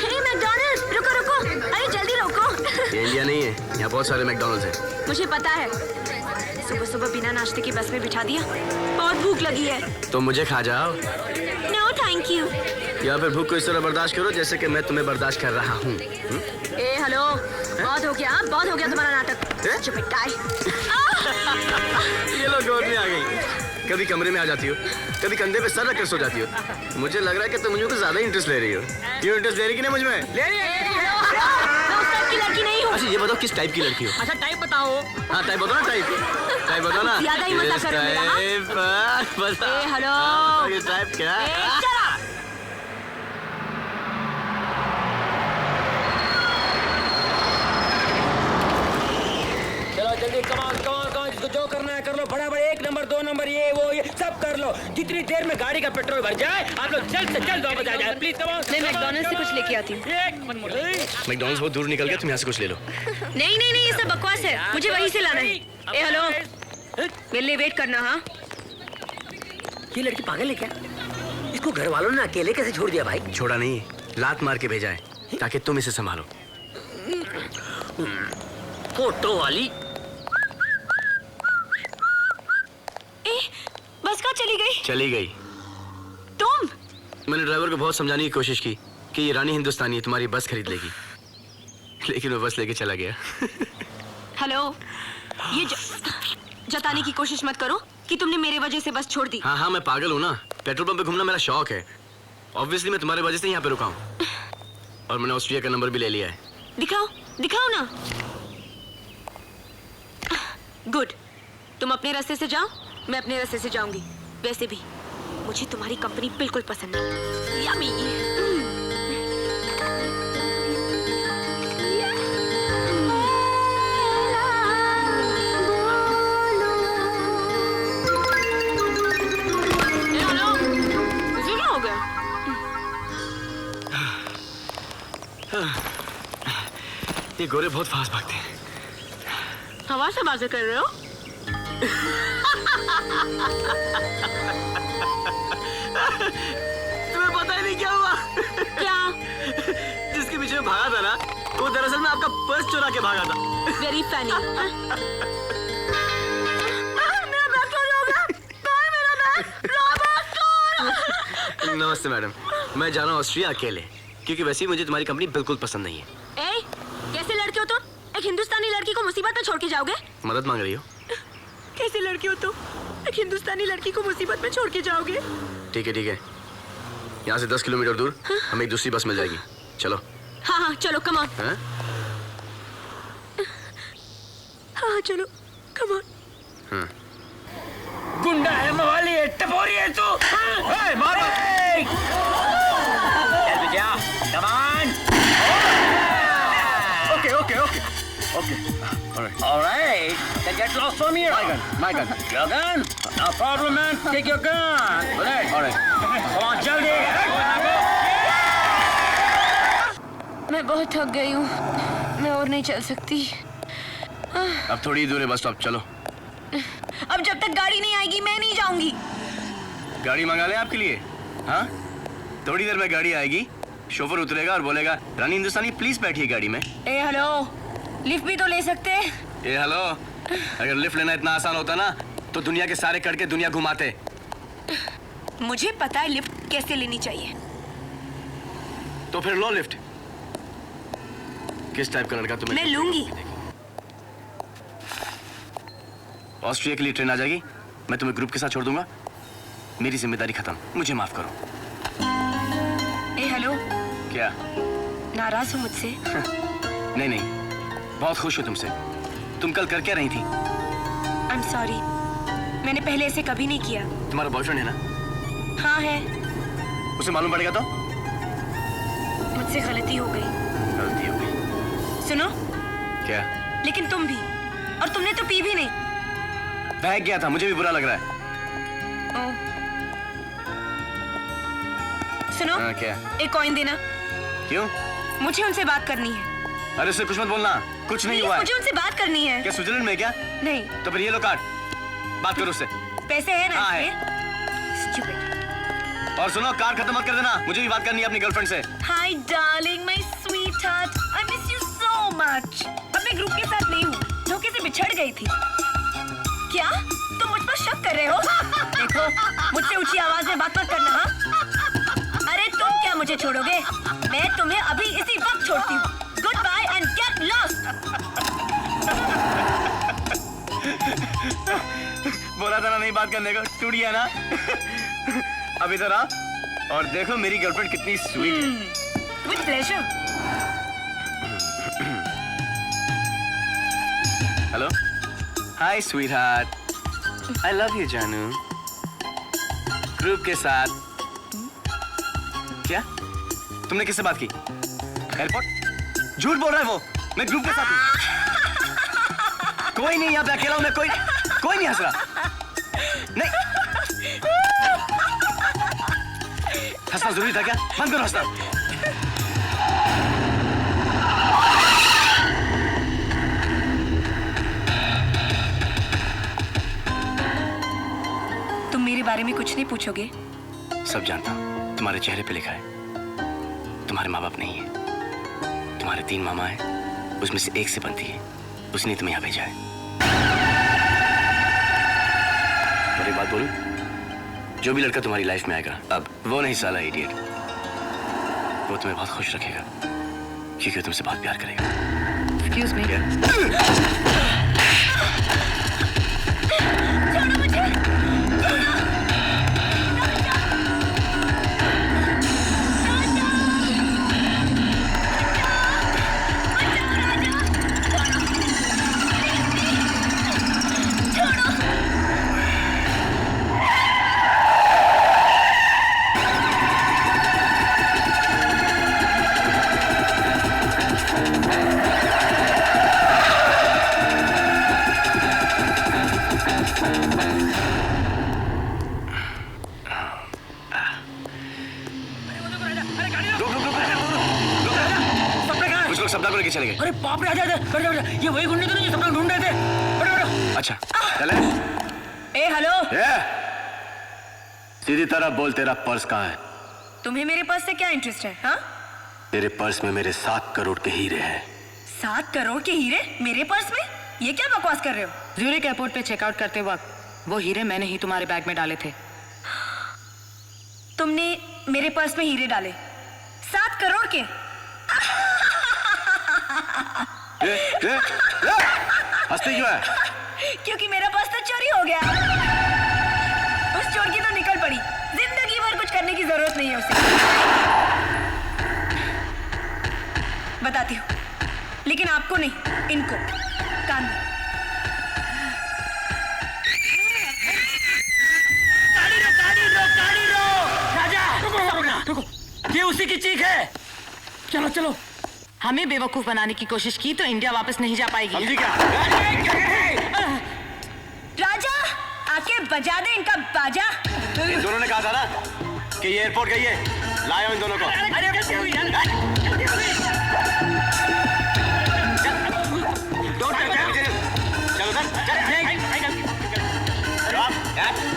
G: हे मैकडॉनल्ड्स, रुको रुको, अरे जल्दी रोको।
K: ये इंडिया नहीं है, यहाँ बहुत सारे मैकडॉनल्ड्स हैं।
G: मुझे पता है, सुबह सुबह बिना नाश्ते की बस में बिठा दिया, बहुत भूख लगी है।
K: तो मुझे खा जाओ।
G: No thank you.
K: या फिर भूख को इस तरह बर्दाश्त करो जैसे कि मैं तुम्हें बर्दाश्त कर रहा हूँ।
G: ए हेलो, बहुत हो गया तुम्हारा नाटक। चुप गाय।
K: ये लोग गोद में आ गई, कभी कमरे में आ जाती हो, कभी कंधे पे सर रखकर सो जाती हो। मुझे लग रहा है कि तुम मुझे कुछ ज्यादा इंटरेस्ट ले रही हो। क्यों इंटरेस्ट ले रही कि नहीं मुझ में? ले रही है।
G: मैं उस टाइप की लड़की नहीं हूँ।
K: अच्छा ये बताओ किस टाइप की लड़की हो?
B: अच्छा टाइप बताओ।
K: हाँ टाइप बताओ ना, टाइप बताओ ना।
G: ज्यादा ही मजा करो मेरा, हाँ? ए हेलो,
K: ये टाइप क्या?
A: जल्दी कमाल जिसको जो करना है कर लो, फटाफट 1 नंबर 2 नंबर ये वो ये सब कर लो। जितनी देर में गाड़ी का पेट्रोल भर जाए आप लोग जल्द से जल्द वापस आ जाए प्लीज। कमाल,
G: मैं मैकडॉनल्ड्स से कुछ लेके आती हूँ।
K: मैकडॉनल्ड्स बहुत दूर निकल गया, तुम यहाँ से कुछ ले लो।
G: नहीं नहीं नहीं, ये सब बकवास है, मुझे वहीं से लाना है। ए हेलो, मेरे लिए वेट करना। हाँ
A: ये लड़की पागल है क्या? इसको घर वालों ने अकेले कैसे छोड़ दिया भाई?
K: छोड़ा नहीं, लात मार के भेजा है ताकि तुम इसे संभालो।
A: फोटो वाली।
G: बस कहाँ चली गई?
K: चली गई।
G: तुम?
K: मैंने ड्राइवर को बहुत समझाने की कोशिश की कि ये रानी हिंदुस्तानी है, तुम्हारी बस खरीद लेगी, लेकिन वो बस लेके चला गया।
G: हेलो, ये जताने की कोशिश मत करो कि तुमने मेरे वजह से बस छोड़ दी।
K: हाँ मैं पागल हूँ ना, पेट्रोल पंप पे घूमना मेरा शौक है। ऑब्वियसली मैं तुम्हारे वजह से यहाँ पे रुका हूँ, और मैंने ऑस्ट्रिया का नंबर भी ले लिया है।
G: दिखाओ ना। गुड, तुम अपने रास्ते से जाओ, मैं अपने रास्ते से जाऊंगी। वैसे भी मुझे तुम्हारी कंपनी बिल्कुल पसंद नहीं। यम्मी। हो गया।
K: ये गोरे बहुत फास्ट भागते हैं।
G: हवा से बातें कर रहे हो?
K: तुम्हें पता ही नहीं क्या हुआ?
G: क्या?
K: जिसके पीछे में भागा था ना, वो दरअसल में आपका पर्स चुरा के भागा था।
G: Very funny. मेरा बैग चोरी हो गया। कहाँ है मेरा बैग? रॉबर्ट!
K: नमस्ते मैडम, मैं जा रहा हूँ ऑस्ट्रिया अकेले, क्योंकि वैसे ही मुझे तुम्हारी कंपनी बिल्कुल पसंद नहीं है।
G: ए, कैसे लड़के हो तुम? एक हिंदुस्तानी लड़की को मुसीबत में छोड़ के जाओगे?
K: मदद मांग रही हो?
G: कैसे लड़की हो तुम? एक हिंदुस्तानी लड़की को मुसीबत में छोड़ के जाओगे?
K: ठीक है, यहाँ से 10 किलोमीटर दूर हमें एक दूसरी बस मिल जाएगी, चलो।
G: हाँ चलो, कम ऑन। हाँ चलो, कम ऑन।
A: गुंडा है, मवाली है, टपोरी है तू। मार Come on. Okay. All right. Then get lost from here.
K: My gun.
A: Your gun? No problem, man. Take your gun. All right. Come on, जल्दी.
G: मैं बहुत थक गई हूँ, मैं और नहीं चल सकती।
K: अब थोड़ी दूर है बस स्टॉप, चलो।
G: अब जब तक गाड़ी नहीं आएगी मैं नहीं जाऊंगी।
K: गाड़ी मंगा लें आपके लिए? हाँ, थोड़ी देर में गाड़ी आएगी, शोफर उतरेगा और बोलेगा रानी हिंदुस्तानी प्लीज बैठिए गाड़ी में।
G: ए हेलो, लिफ्ट भी तो ले सकते हैं।
K: ए हेलो, अगर लिफ्ट लेना इतना आसान होता ना तो दुनिया के सारे कड़के दुनिया घुमाते।
G: मुझे पता है लिफ्ट कैसे लेनी चाहिए।
K: तो फिर लो लिफ्ट। किस टाइप का लड़का तुम्हें?
G: मैं लूंगी।
K: ऑस्ट्रिया के लिए ट्रेन आ जाएगी, मैं तुम्हें ग्रुप के साथ छोड़ दूंगा। मेरी जिम्मेदारी खत्म, मुझे माफ करो।
G: ए हेलो,
K: क्या?
G: नाराज हो मुझसे?
K: नहीं नहीं, बहुत खुश हूँ तुमसे। तुम कल कर क्या रही थी?
G: आई एम सॉरी, मैंने पहले ऐसे कभी नहीं किया।
K: तुम्हारा बॉयफ्रेंड है ना?
G: हाँ है।
K: उसे मालूम पड़ेगा तो?
G: मुझसे गलती हो गई।
K: गलती हो गई?
G: सुनो।
K: क्या?
G: लेकिन तुम भी, और तुमने तो पी भी नहीं।
K: बहक गया था, मुझे भी बुरा लग रहा है।
G: ओह। सुनो।
K: क्या?
G: एक कॉइन देना।
K: क्यों?
G: मुझे उनसे बात करनी है।
K: अरे उससे कुछ मत बोलना, कुछ नहीं हुआ है।
G: मुझे उनसे बात करनी है।
K: क्या स्विट्जरलैंड में क्या?
G: नहीं।
K: तो फिर ये लो कार्ड, बात करो उससे।
G: पैसे है ना?
K: हाँ है।
G: Stupid.
K: और सुनो, कार्ड खत्म मत कर देना, मुझे भी बात करनी है अपनी गर्लफ्रेंड से।
G: Hi darling, my sweetheart. I miss you so much. अब मैं ग्रुप के साथ नहीं हूँ, धोखे से बिछड़ गई थी। क्या? तुम मुझ पर शक कर रहे हो? देखो, मुझसे ऊंची आवाज में बात मत करना, हाँ? अरे तुम क्या मुझे छोड़ोगे? मैं तुम्हें अभी इसी वक्त छोड़ती हूँ। Goodbye and get lost.
K: बोला था ना नहीं बात करने को, टूट गया ना? अब इधर आ और देखो मेरी गर्लफ्रेंड कितनी स्वीट है।
G: With pleasure.
K: Hello, hi sweet heart, I love you जानू। ग्रुप के साथ? क्या? तुमने किससे बात की? एयरपोर्ट? झूठ बोल रहा है वो, मैं ग्रुप के साथ हूँ। कोई नहीं, यहाँ पे अकेला हूँ मैं, कोई नहीं हंस रहा। नहीं, हंसना जरूरी था क्या? बंद करो हंसना।
G: तुम मेरे बारे में कुछ नहीं पूछोगे?
K: सब जानता हूँ, तुम्हारे चेहरे पे लिखा है। तुम्हारे माँ बाप नहीं है, तुम्हारे 3 मामा हैं, उसमें से एक से बनती है, उसने तुम्हें यहाँ भेजा है। और एक बात बोलूं, जो भी लड़का तुम्हारी लाइफ में आएगा अब, वो नहीं साला इडियट, वो तुम्हें बहुत खुश रखेगा क्योंकि वो तुमसे बहुत प्यार करेगा।
J: Excuse me.
G: छोड़ो मुझे।
K: सपना को लेके चले गए।
B: अरे बाप रे, आजा, ये वही गुंडे तो नहीं जो सपना ढूंढ रहे थे। बैठो।
K: अच्छा चले।
G: ए हेलो,
K: सीधी तरह बोल, तेरा पर्स कहाँ है?
G: तुम्हें मेरे पर्स से क्या इंटरेस्ट है? हाँ?
K: तेरे पर्स में मेरे 7 करोड़ के हीरे हैं।
G: 7 करोड़ के हीरे मेरे पर्स में? ये क्या बकवास कर रहे हो?
J: ज्यूरिक एयरपोर्ट पे चेकआउट करते वक्त वो हीरे मैंने ही तुम्हारे बैग में डाले थे।
G: तुमने मेरे पर्स में हीरे डाले? 7 करोड़ के?
K: हंसती क्यों है?
G: क्योंकि मेरा पर्स तो चोरी हो गया। उस चोर की तो निकल पड़ी, जिंदगी भर कुछ करने की जरूरत नहीं है उसे। बताती हूँ, लेकिन आपको नहीं, इनको कान दो।
B: गाड़ी रो। राजा, रुको, ये उसी की चीख है। चलो चलो।
J: हमें बेवकूफ बनाने की कोशिश की तो इंडिया वापस नहीं जा पाएगी।
K: समझी क्या?
G: राजा, आके बजा दे इनका बाजा।
K: इन दोनों ने कहा था ना कि ये एयरपोर्ट गई है, लाओ इन दोनों को।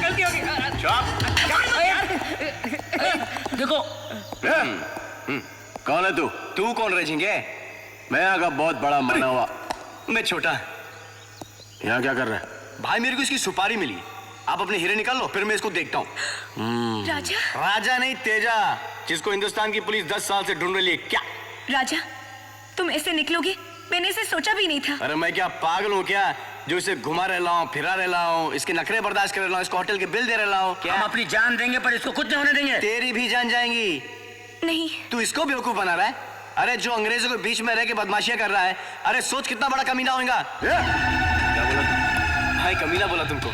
B: गलती हो गई। देखो।
K: कौन है तू? तू कौन रेजिंगे? मैं यहाँ का बहुत बड़ा माना हुआ। मैं छोटा। यहाँ क्या कर रहा है? भाई मेरे को इसकी सुपारी मिली, आप अपने हीरे निकाल लो, फिर मैं इसको देखता हूँ।
G: राजा?
K: राजा नहीं, तेजा, जिसको हिंदुस्तान की पुलिस 10 साल से ढूंढ रही है। क्या?
G: राजा, तुम ऐसे निकलोगे, मैंने इसे सोचा भी नहीं था।
K: अरे मैं क्या पागल हूँ क्या, जो इसे घुमा रहा हूँ, फिरा रहा हूँ, इसके नखरे बर्दाश्त कर रहा हूँ, इसको होटल के बिल दे रहा हूँ। क्या
A: हम अपनी जान देंगे पर इसको कुछ नहीं होने देंगे।
K: तेरी भी जान जाएंगी।
G: नहीं,
K: तू इसको बेवकूफ बना रहा है। अरे जो अंग्रेजों के बीच में रह के बदमाशियां कर रहा है, अरे सोच कितना बड़ा कमीना होगा। क्या बोला भाई? कमीना बोला तुमको?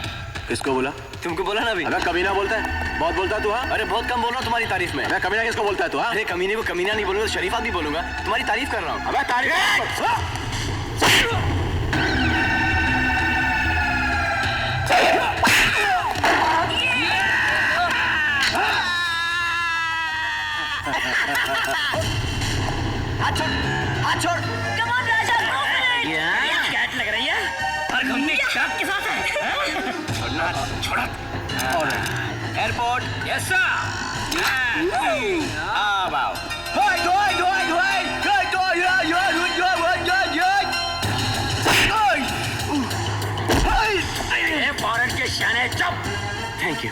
H: किसको बोला?
K: तुमको बोला ना अभी।
H: अरे कमीना बोलता है, बहुत बोलता है तू। हाँ,
K: अरे बहुत कम बोल रहा हूँ तुम्हारी तारीफ में।
H: मैं कमीना किसको बोलता है तू? हाँ,
K: अरे कमीने को कमीना नहीं बोलूंगा, शरीफ आदमी बोलूंगा। तुम्हारी तारीफ कर रहा हूँ।
H: अबे तारीफ।
K: हाथ छोड़, हाथ छोड़।
G: कम ऑन राजा,
A: कैट लग रही है और घूमने शार्क के साथ है। छोड़ा।
K: एयरपोर्ट।
A: Yes sir.
K: अब आओ।
A: फॉरेन के शाने चुप।
K: Thank you.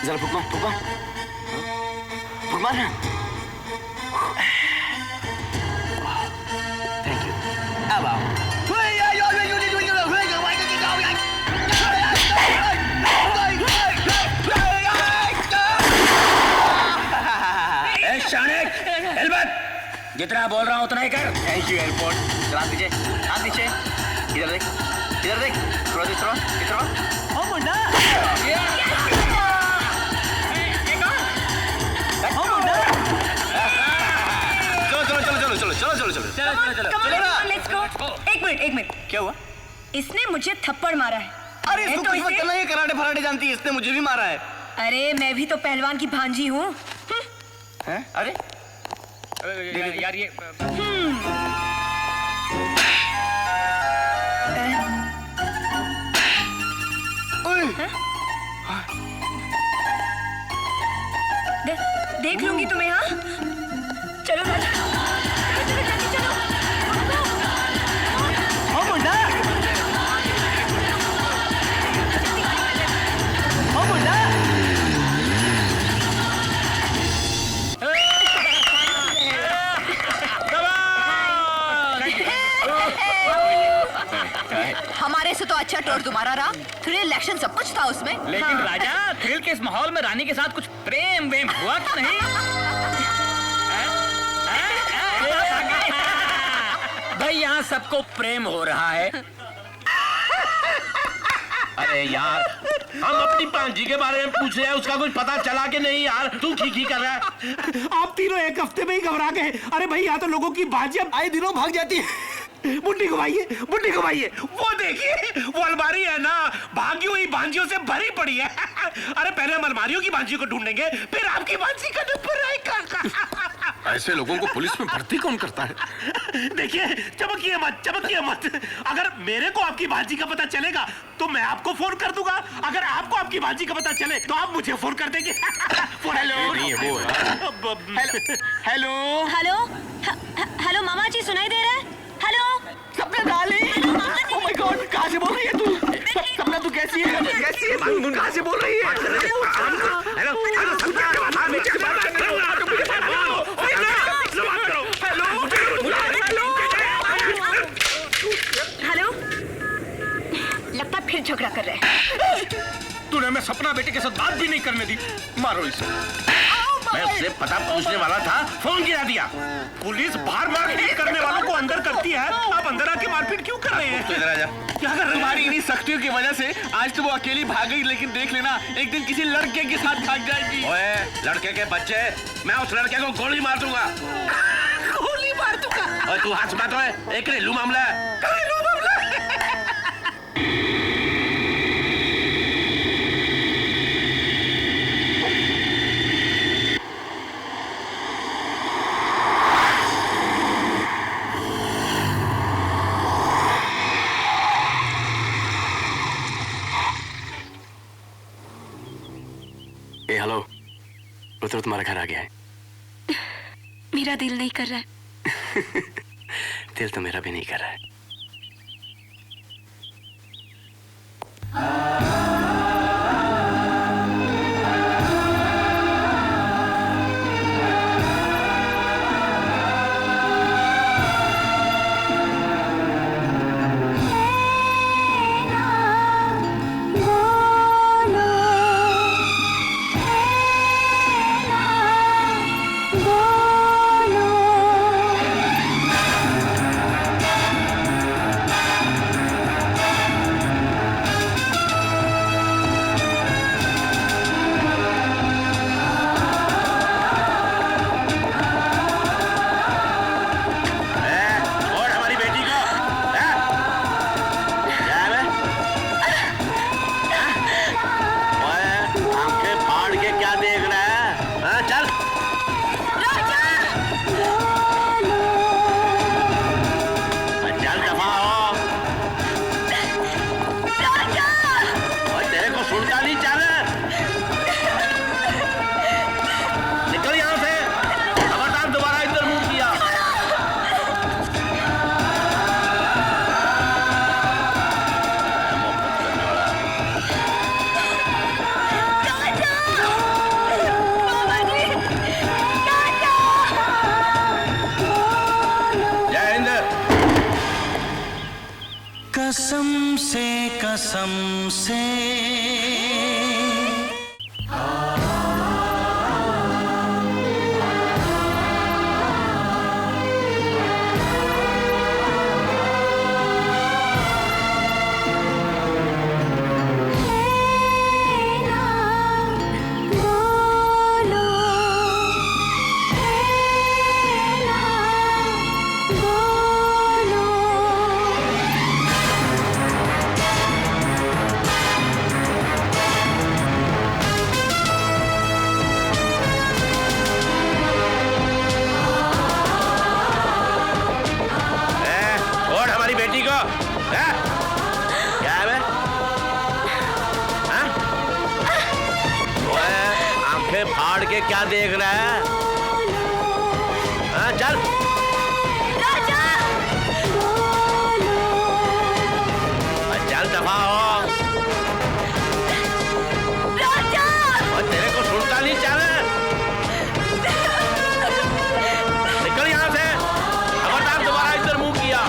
K: जरा फुक मार, फुक मार, फुक मार ना। Thank you. अब आओ।
A: शाने हेलमेट, जितना बोल रहा हूँ उतना ही कर।
K: Thank you airport. चला दीजिए, हाथ नीचे। इधर देख, इधर देख। थोड़ा सा इधर, इधर। ओ मुन्ना।
G: एक मिनट।
K: क्या हुआ?
G: इसने मुझे थप्पड़ मारा है।
K: अरे इसको कुछ मत करना, ये कराटे फराटे जानती है, इसने मुझे भी मारा है।
G: अरे मैं भी तो पहलवान की भांजी हूँ।
K: हैं? अरे
A: यार ये
G: देख लूंगी तुम्हें। हाँ चलो राजा, चलो जल्दी चलो।
K: ओ मुन्ना, ओ मुन्ना।
J: हमारे से तो अच्छा टोर तुम्हारा रहा। थ्रिल एक्शन सब कुछ था उसमें।
A: लेकिन राजा, थ्रिल के इस माहौल में रानी के साथ कुछ प्रेम वेम हुआ कि नहीं? भाई यहाँ सबको प्रेम हो रहा है।
E: अरे यार, हम अपनी पांजी के बारे में पूछ रहे हैं, उसका कुछ पता चला कि नहीं यार? तू खी कर रहा है।
L: आप तीनों एक हफ्ते में ही घबरा गए। अरे भाई यहाँ तो लोगों की बाजी अब आए दिनों भाग जाती है। बुड्ढी घुमाइए, बुड्ढी घुमाइए। वो देखिए, वो अलमारी है ना, भागी हुई भांजियों से भरी पड़ी है। अरे पहले हम अलमारियों की भांजी को ढूंढेंगे, फिर आपकी भांजी का नंबर आएगा।
D: ऐसे लोगों को पुलिस में भर्ती कौन करता है?
L: देखिए, चमकिए मत, चमकिए मत। अगर मेरे को आपकी भांजी का पता चलेगा तो मैं आपको फोन कर दूंगा। अगर आपको आपकी भांजी का पता चले तो आप मुझे फोन कर देंगे। हेलो,
D: नहीं है वो है।
L: हेलो,
G: हेलो, हेलो मामा जी, सुनाई दे रहा है? हेलो
L: सपना डार्लिंग। ओह माय गॉड, कहाँ से बोल रही है तू? सपना तू कैसी है? कैसी है? कहाँ से बोल रही है? हेलो,
G: हेलो, लगता है फिर झगड़ा कर रहे हैं।
A: तूने हमें सपना बेटे के साथ बात भी नहीं करने दी। मारो इसे।
E: मैं उससे पता पूछने वाला था, फोन गिरा दिया।
L: पुलिस बाहर मारपीट करने वालों को अंदर करती है, आप अंदर आके मारपीट क्यों कर रहे हैं?
E: तो इधर आ जा।
L: क्या कर रहे हैं?
K: तुम्हारी इन्हीं सख्तियों की वजह से आज तो वो अकेली भाग गई, लेकिन देख लेना एक दिन किसी लड़के के साथ भाग जाएगी।
E: ओए, लड़के के बच्चे, मैं उस लड़के को गोली मार दूंगा।
L: गोली मार दूंगा?
E: और तू हाथ बात है, एक घरेलू मामला है।
L: घरेलू मामला?
K: हेलो, रुद्र तुम्हारा घर आ गया है।
G: मेरा दिल नहीं कर रहा है।
K: दिल तो मेरा भी नहीं कर रहा है।
M: कसम से
I: क्या देख रहा है? हाँ, चल।
G: राजा!
I: चल दफा हो।
G: राजा!
I: और तेरे को सुनता नहीं, चल। निकल यहाँ से। खबरदार दोबारा इधर मुंह किया।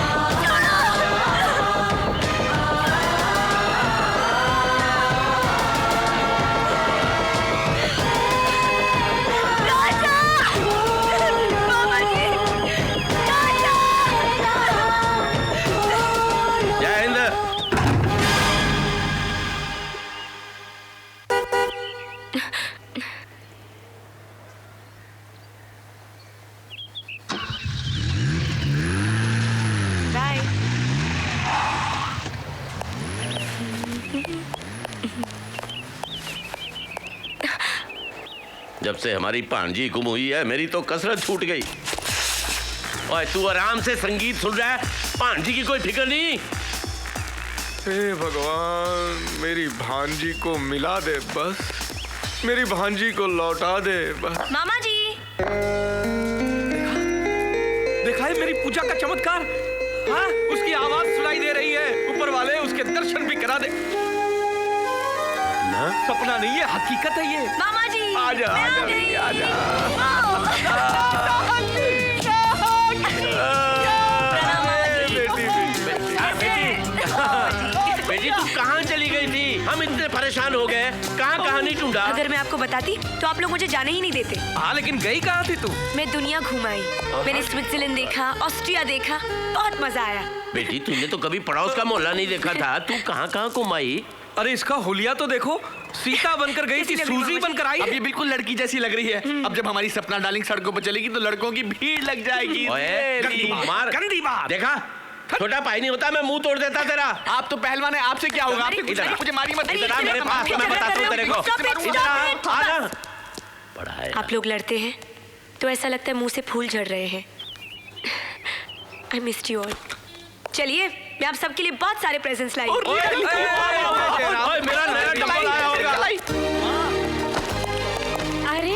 I: जब से हमारी भांजी गुम हुई है मेरी तो कसरत छूट गई। ओए तू आराम से संगीत सुन रहा है, भांजी की कोई फिक्र नहीं।
D: हे भगवान, मेरी भांजी को मिला दे बस, मेरी भांजी को लौटा दे बस।
G: मामा जी,
D: देखा है मेरी पूजा का चमत्कार? हाँ, उसकी आवाज सुनाई दे रही है। ऊपर वाले उसके दर्शन भी करा दे। सपना नहीं है, हकीकत है ये।
G: मामा जी,
D: आजा आजा आजा।
I: बेटी तू कहाँ चली गई थी? हम इतने परेशान हो गए, कहाँ कहानी ढूंढा।
G: अगर मैं आपको बताती तो आप लोग मुझे जाने ही नहीं देते।
D: हाँ, लेकिन गई कहाँ थी तू?
G: मैं दुनिया घूम आई। मैंने स्विट्जरलैंड देखा, ऑस्ट्रिया देखा, बहुत मजा आया।
I: बेटी तूने तो कभी पड़ोस का मोहल्ला नहीं देखा था, तू कहाँ कहाँ घुमाई?
D: अरे इसका हुलिया तो देखो, सीता बनकर गई थी, सूजी बनकर आई।
F: अब ये बिल्कुल लड़की जैसी लग रही है। अब जब हमारी सपना डार्लिंग सड़कों पर चलेगी तो लड़कों की भीड़ लग जाएगी।
I: गंदी बात। देखा, छोटा भाई नहीं होता मैं मुंह तोड़ देता तेरा।
F: आप तो पहलवान है, आपसे क्या होगा? आपसे
I: इधर
F: मुझे मारी मत।
I: इधर आ मेरे पास, मैं बताता हूँ तेरे को। इधर आ ना। बड़ा है।
G: आप लोग लड़ते हैं तो ऐसा लगता है मुंह से फूल झड़ रहे हैं। I missed you all. चलिए, मैं आप सबके लिए बहुत सारे प्रेजेंट्स लाई।
I: मेरा नया डब्बल आया होगा।
N: अरे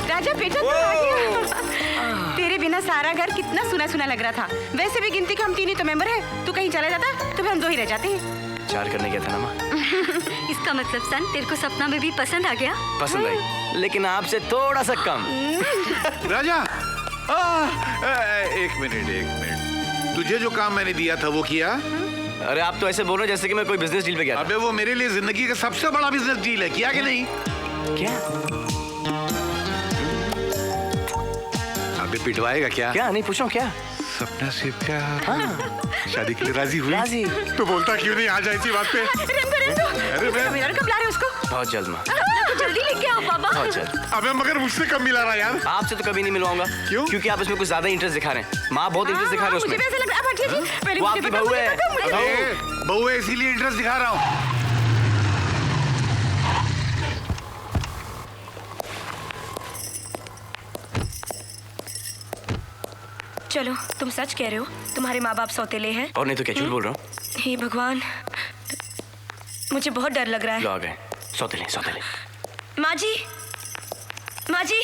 N: राजा बेटा तू आ गया। तेरे बिना सारा घर कितना सुना सुना लग रहा था। वैसे भी गिनती के हम 3 ही तो मेंबर है। तू कहीं चला जाता तो फिर हम 2 ही रह जाते हैं।
K: 4 करने गया था ना माँ।
C: इसका मतलब सन तेरे को सपना में भी पसंद आ गया?
K: पसंद आई, लेकिन आपसे थोड़ा सा कम।
H: राजा, एक मिनट। तुझे जो काम मैंने दिया था वो किया?
K: अरे आप तो ऐसे बोल रहे जैसे कि मैं कोई बिजनेस डील पे गया था।
H: अबे वो मेरे लिए जिंदगी का सबसे बड़ा बिजनेस डील है, किया कि नहीं?
K: क्या?
H: अबे पिटवाएगा क्या?
K: क्या नहीं पूछ रहा हूँ, क्या?
H: सपना से प्यार। हाँ। शादी के लिए राजी हुई?
K: राजी।
H: तो बोलता क्यों नहीं, आ जाए इसी बात पे।
N: अरे मैं कब ला रहे उसको?
K: बहुत जल्द माँ।
N: जल्दी लेके आओ पापा।
K: बहुत जल्द।
H: अबे मगर मुझसे कब मिला रहा यार?
K: आपसे तो कभी नहीं मिलवाऊंगा।
H: क्यों?
K: क्योंकि आप इसमें कुछ ज्यादा इंटरेस्ट दिखा रहे हैं। माँ बहुत इंटरेस्ट दिखा रहे हैं उसमें।
N: मुझे ऐसा लग रहा है।
K: वो आपकी बहू है।
H: बहू है इसीलिए इंटरेस्ट दिखा रहा हूँ।
G: चलो, तुम सच कह रहे हो, तुम्हारे माँ बाप सौतेले हैं।
K: और नहीं तो क्या, झूठ बोल रहा हूँ।
G: हे भगवान, मुझे बहुत डर लग रहा है।
K: लो आ गए, सौतेले।
G: माँ जी, माँ जी,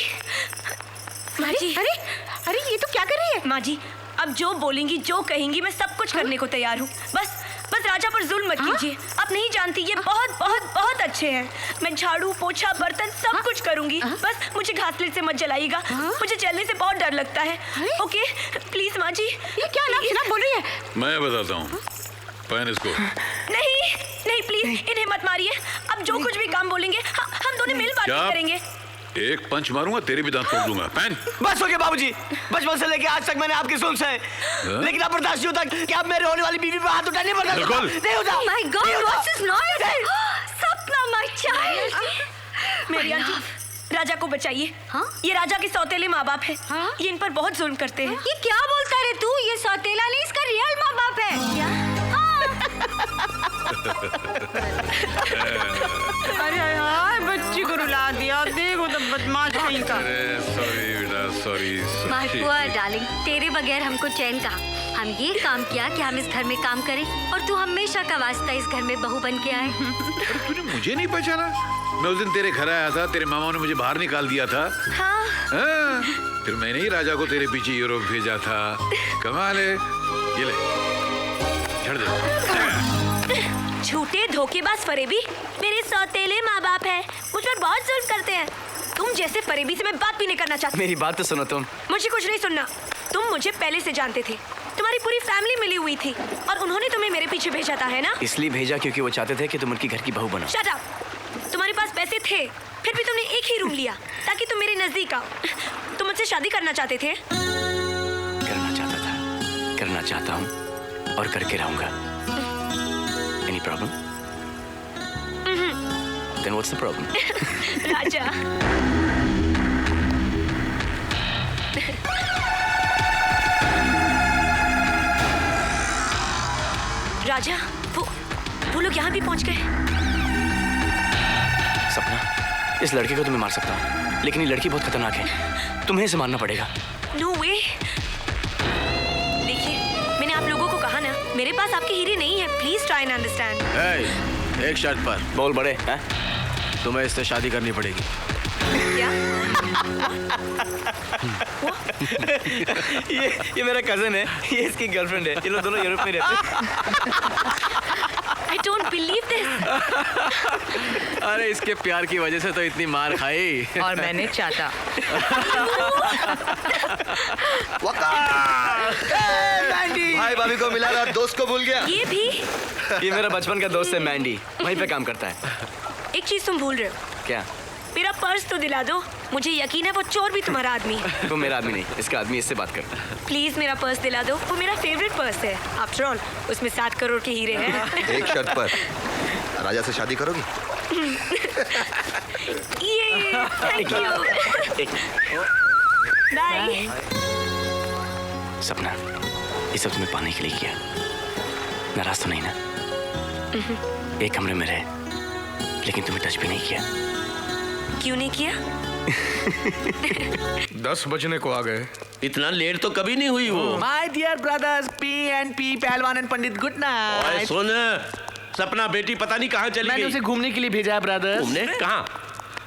G: माँ जी।
N: अरे ये तो क्या कर रही है?
G: माँ जी, अब जो बोलेंगी, जो कहेंगी, मैं सब कुछ करने को तैयार हूँ। बस राजा पर जुल्म मत कीजिए। आप नहीं जानती, ये बहुत बहुत बहुत अच्छे हैं। मैं झाड़ू, पोछा, बर्तन सब कुछ करूंगी। बस मुझे घासलेट से मत जलाइएगा। मुझे जलने से बहुत डर लगता है। ओके, प्लीज माँ जी।
N: ये क्या नाम बोल रही है?
H: मैं बताता हूँ, पहन इसको।
G: नहीं नहीं प्लीज इन्हें मत मारिए। अब जो कुछ भी काम बोलेंगे हम दोनों मिल बात करेंगे।
M: एक पंच मारूंगा तेरे भी दांत तोड़ दूंगा। पैन
K: बस हो गया बाबूजी, बचपन से लेके आज तक मैंने आपकी सुन से लेकिन अब बर्दाश्त नहीं होता कि आप मेरे होने वाली बीवी पे हाथ उठाने बर्दाश्त नहीं होता।
C: Oh my God, what's this noise? सपना, my child.
G: मेरी आंटी, राजा को बचाइए। ये राजा के सौतेले माँ बाप है। ये इन पर बहुत जुल्म करते हैं।
C: ये क्या बोलता है तू? ये सौतेला नहीं, इसका रियल माँ बाप है। क्या?
N: अरे यार बच्ची को रुला दिया, देखो तो बदमाश कहीं का।
M: सॉरी बेटा, सॉरी।
C: My poor darling, तेरे बगैर हमको चैन कहाँ। हम ये काम किया कि हम इस घर में काम करें और तू हमेशा का वास्ता इस घर में बहू बन के आए।
M: तूने मुझे नहीं पहचाना? मैं उस दिन तेरे घर आया था, तेरे मामा ने मुझे बाहर निकाल दिया था।
G: हाँ।
M: फिर मैंने ही राजा को तेरे पीछे यूरोप भेजा था। कमाल है। ये ले, झड़ दे।
G: झूठे धोखेबाज फरेबी मेरे सौतेले माँ बाप है, मुझ पर बहुत जुल्म करते हैं। तुम जैसे फरेबी से मैं बात भी नहीं करना चाहती।
K: मेरी बात तो सुनो तुम।
G: मुझे कुछ नहीं सुनना। तुम मुझे पहले से जानते थे, तुम्हारी पूरी फैमिली मिली हुई थी और उन्होंने तुम्हें मेरे पीछे भेजा था, है ना?
K: इसलिए भेजा क्योंकि वो चाहते थे कि तुम उनकी घर की बहू बनो।
G: Shut up. तुम्हारे पास पैसे थे, फिर भी तुमने एक ही रूम लिया ताकि तुम मेरे नजदीक आओ। तुम मुझसे शादी करना चाहते थे?
K: करना चाहता था, करना चाहता हूँ और करके रहूंगा। Any problem? Then what's the problem?
G: राजा। राजा, वो लोग यहाँ भी पहुँच गए।
K: सपना, इस लड़के को तो मैं मार सकता हूँ, लेकिन ये लड़की बहुत खतरनाक है। तुम्हें इसे मारना पड़ेगा।
G: No way। देखिए, मैंने आप लोगों को कहा ना, मेरे पास आपके हीरे नहीं है। Please try and understand.
K: एक शर्त पर। बोल बड़े, हैं? तुम्हें इससे शादी करनी पड़ेगी।
G: क्या?
K: ये मेरा कजन है, ये इसकी गर्लफ्रेंड है। ये लोग दोनों यूरोप में रहते हैं।
G: I don't believe this।
K: अरे इसके प्यार की वजह से तो इतनी मार खाई।
J: और मैंने चाहता।
K: भाई भाभी को मिला रहा, दोस्त को भूल गया।
G: ये भी?
K: ये मेरा बचपन का दोस्त है मैंडी, वहीं पे काम करता है।
G: एक चीज तुम भूल रहे हो।
K: क्या?
G: मेरा पर्स तो दिला दो। मुझे यकीन है वो चोर भी तुम्हारा आदमी है।
K: वो मेरा आदमी नहीं, इसका आदमी। इससे बात कर।
G: प्लीज मेरा पर्स दिला दो, वो मेरा फेवरेट पर्स है। आफ्टर ऑल उसमें 7 करोड़ के हीरे हैं।
O: एक शर्त पर, राजा से शादी करोगी?
G: ये थैंक यू। बाय।
K: सपना, ये सब तुम्हें पाने के लिए किया। नाराज तो नहीं ना? एक कमरे में रहे, लेकिन तुम्हें टच भी नहीं किया।
G: क्यों नहीं किया?
D: 10 बजने को आ गए।
I: इतना लेट तो कभी नहीं हुई वो।
L: माय डियर ब्रदर्स P&P पहलवान एंड पंडित, गुड नाइट।
I: ओए सुन, सपना बेटी पता नहीं कहाँ चली गई।
L: मैंने उसे घूमने के लिए भेजा है ब्रदर्स।
I: घूमने? कहाँ?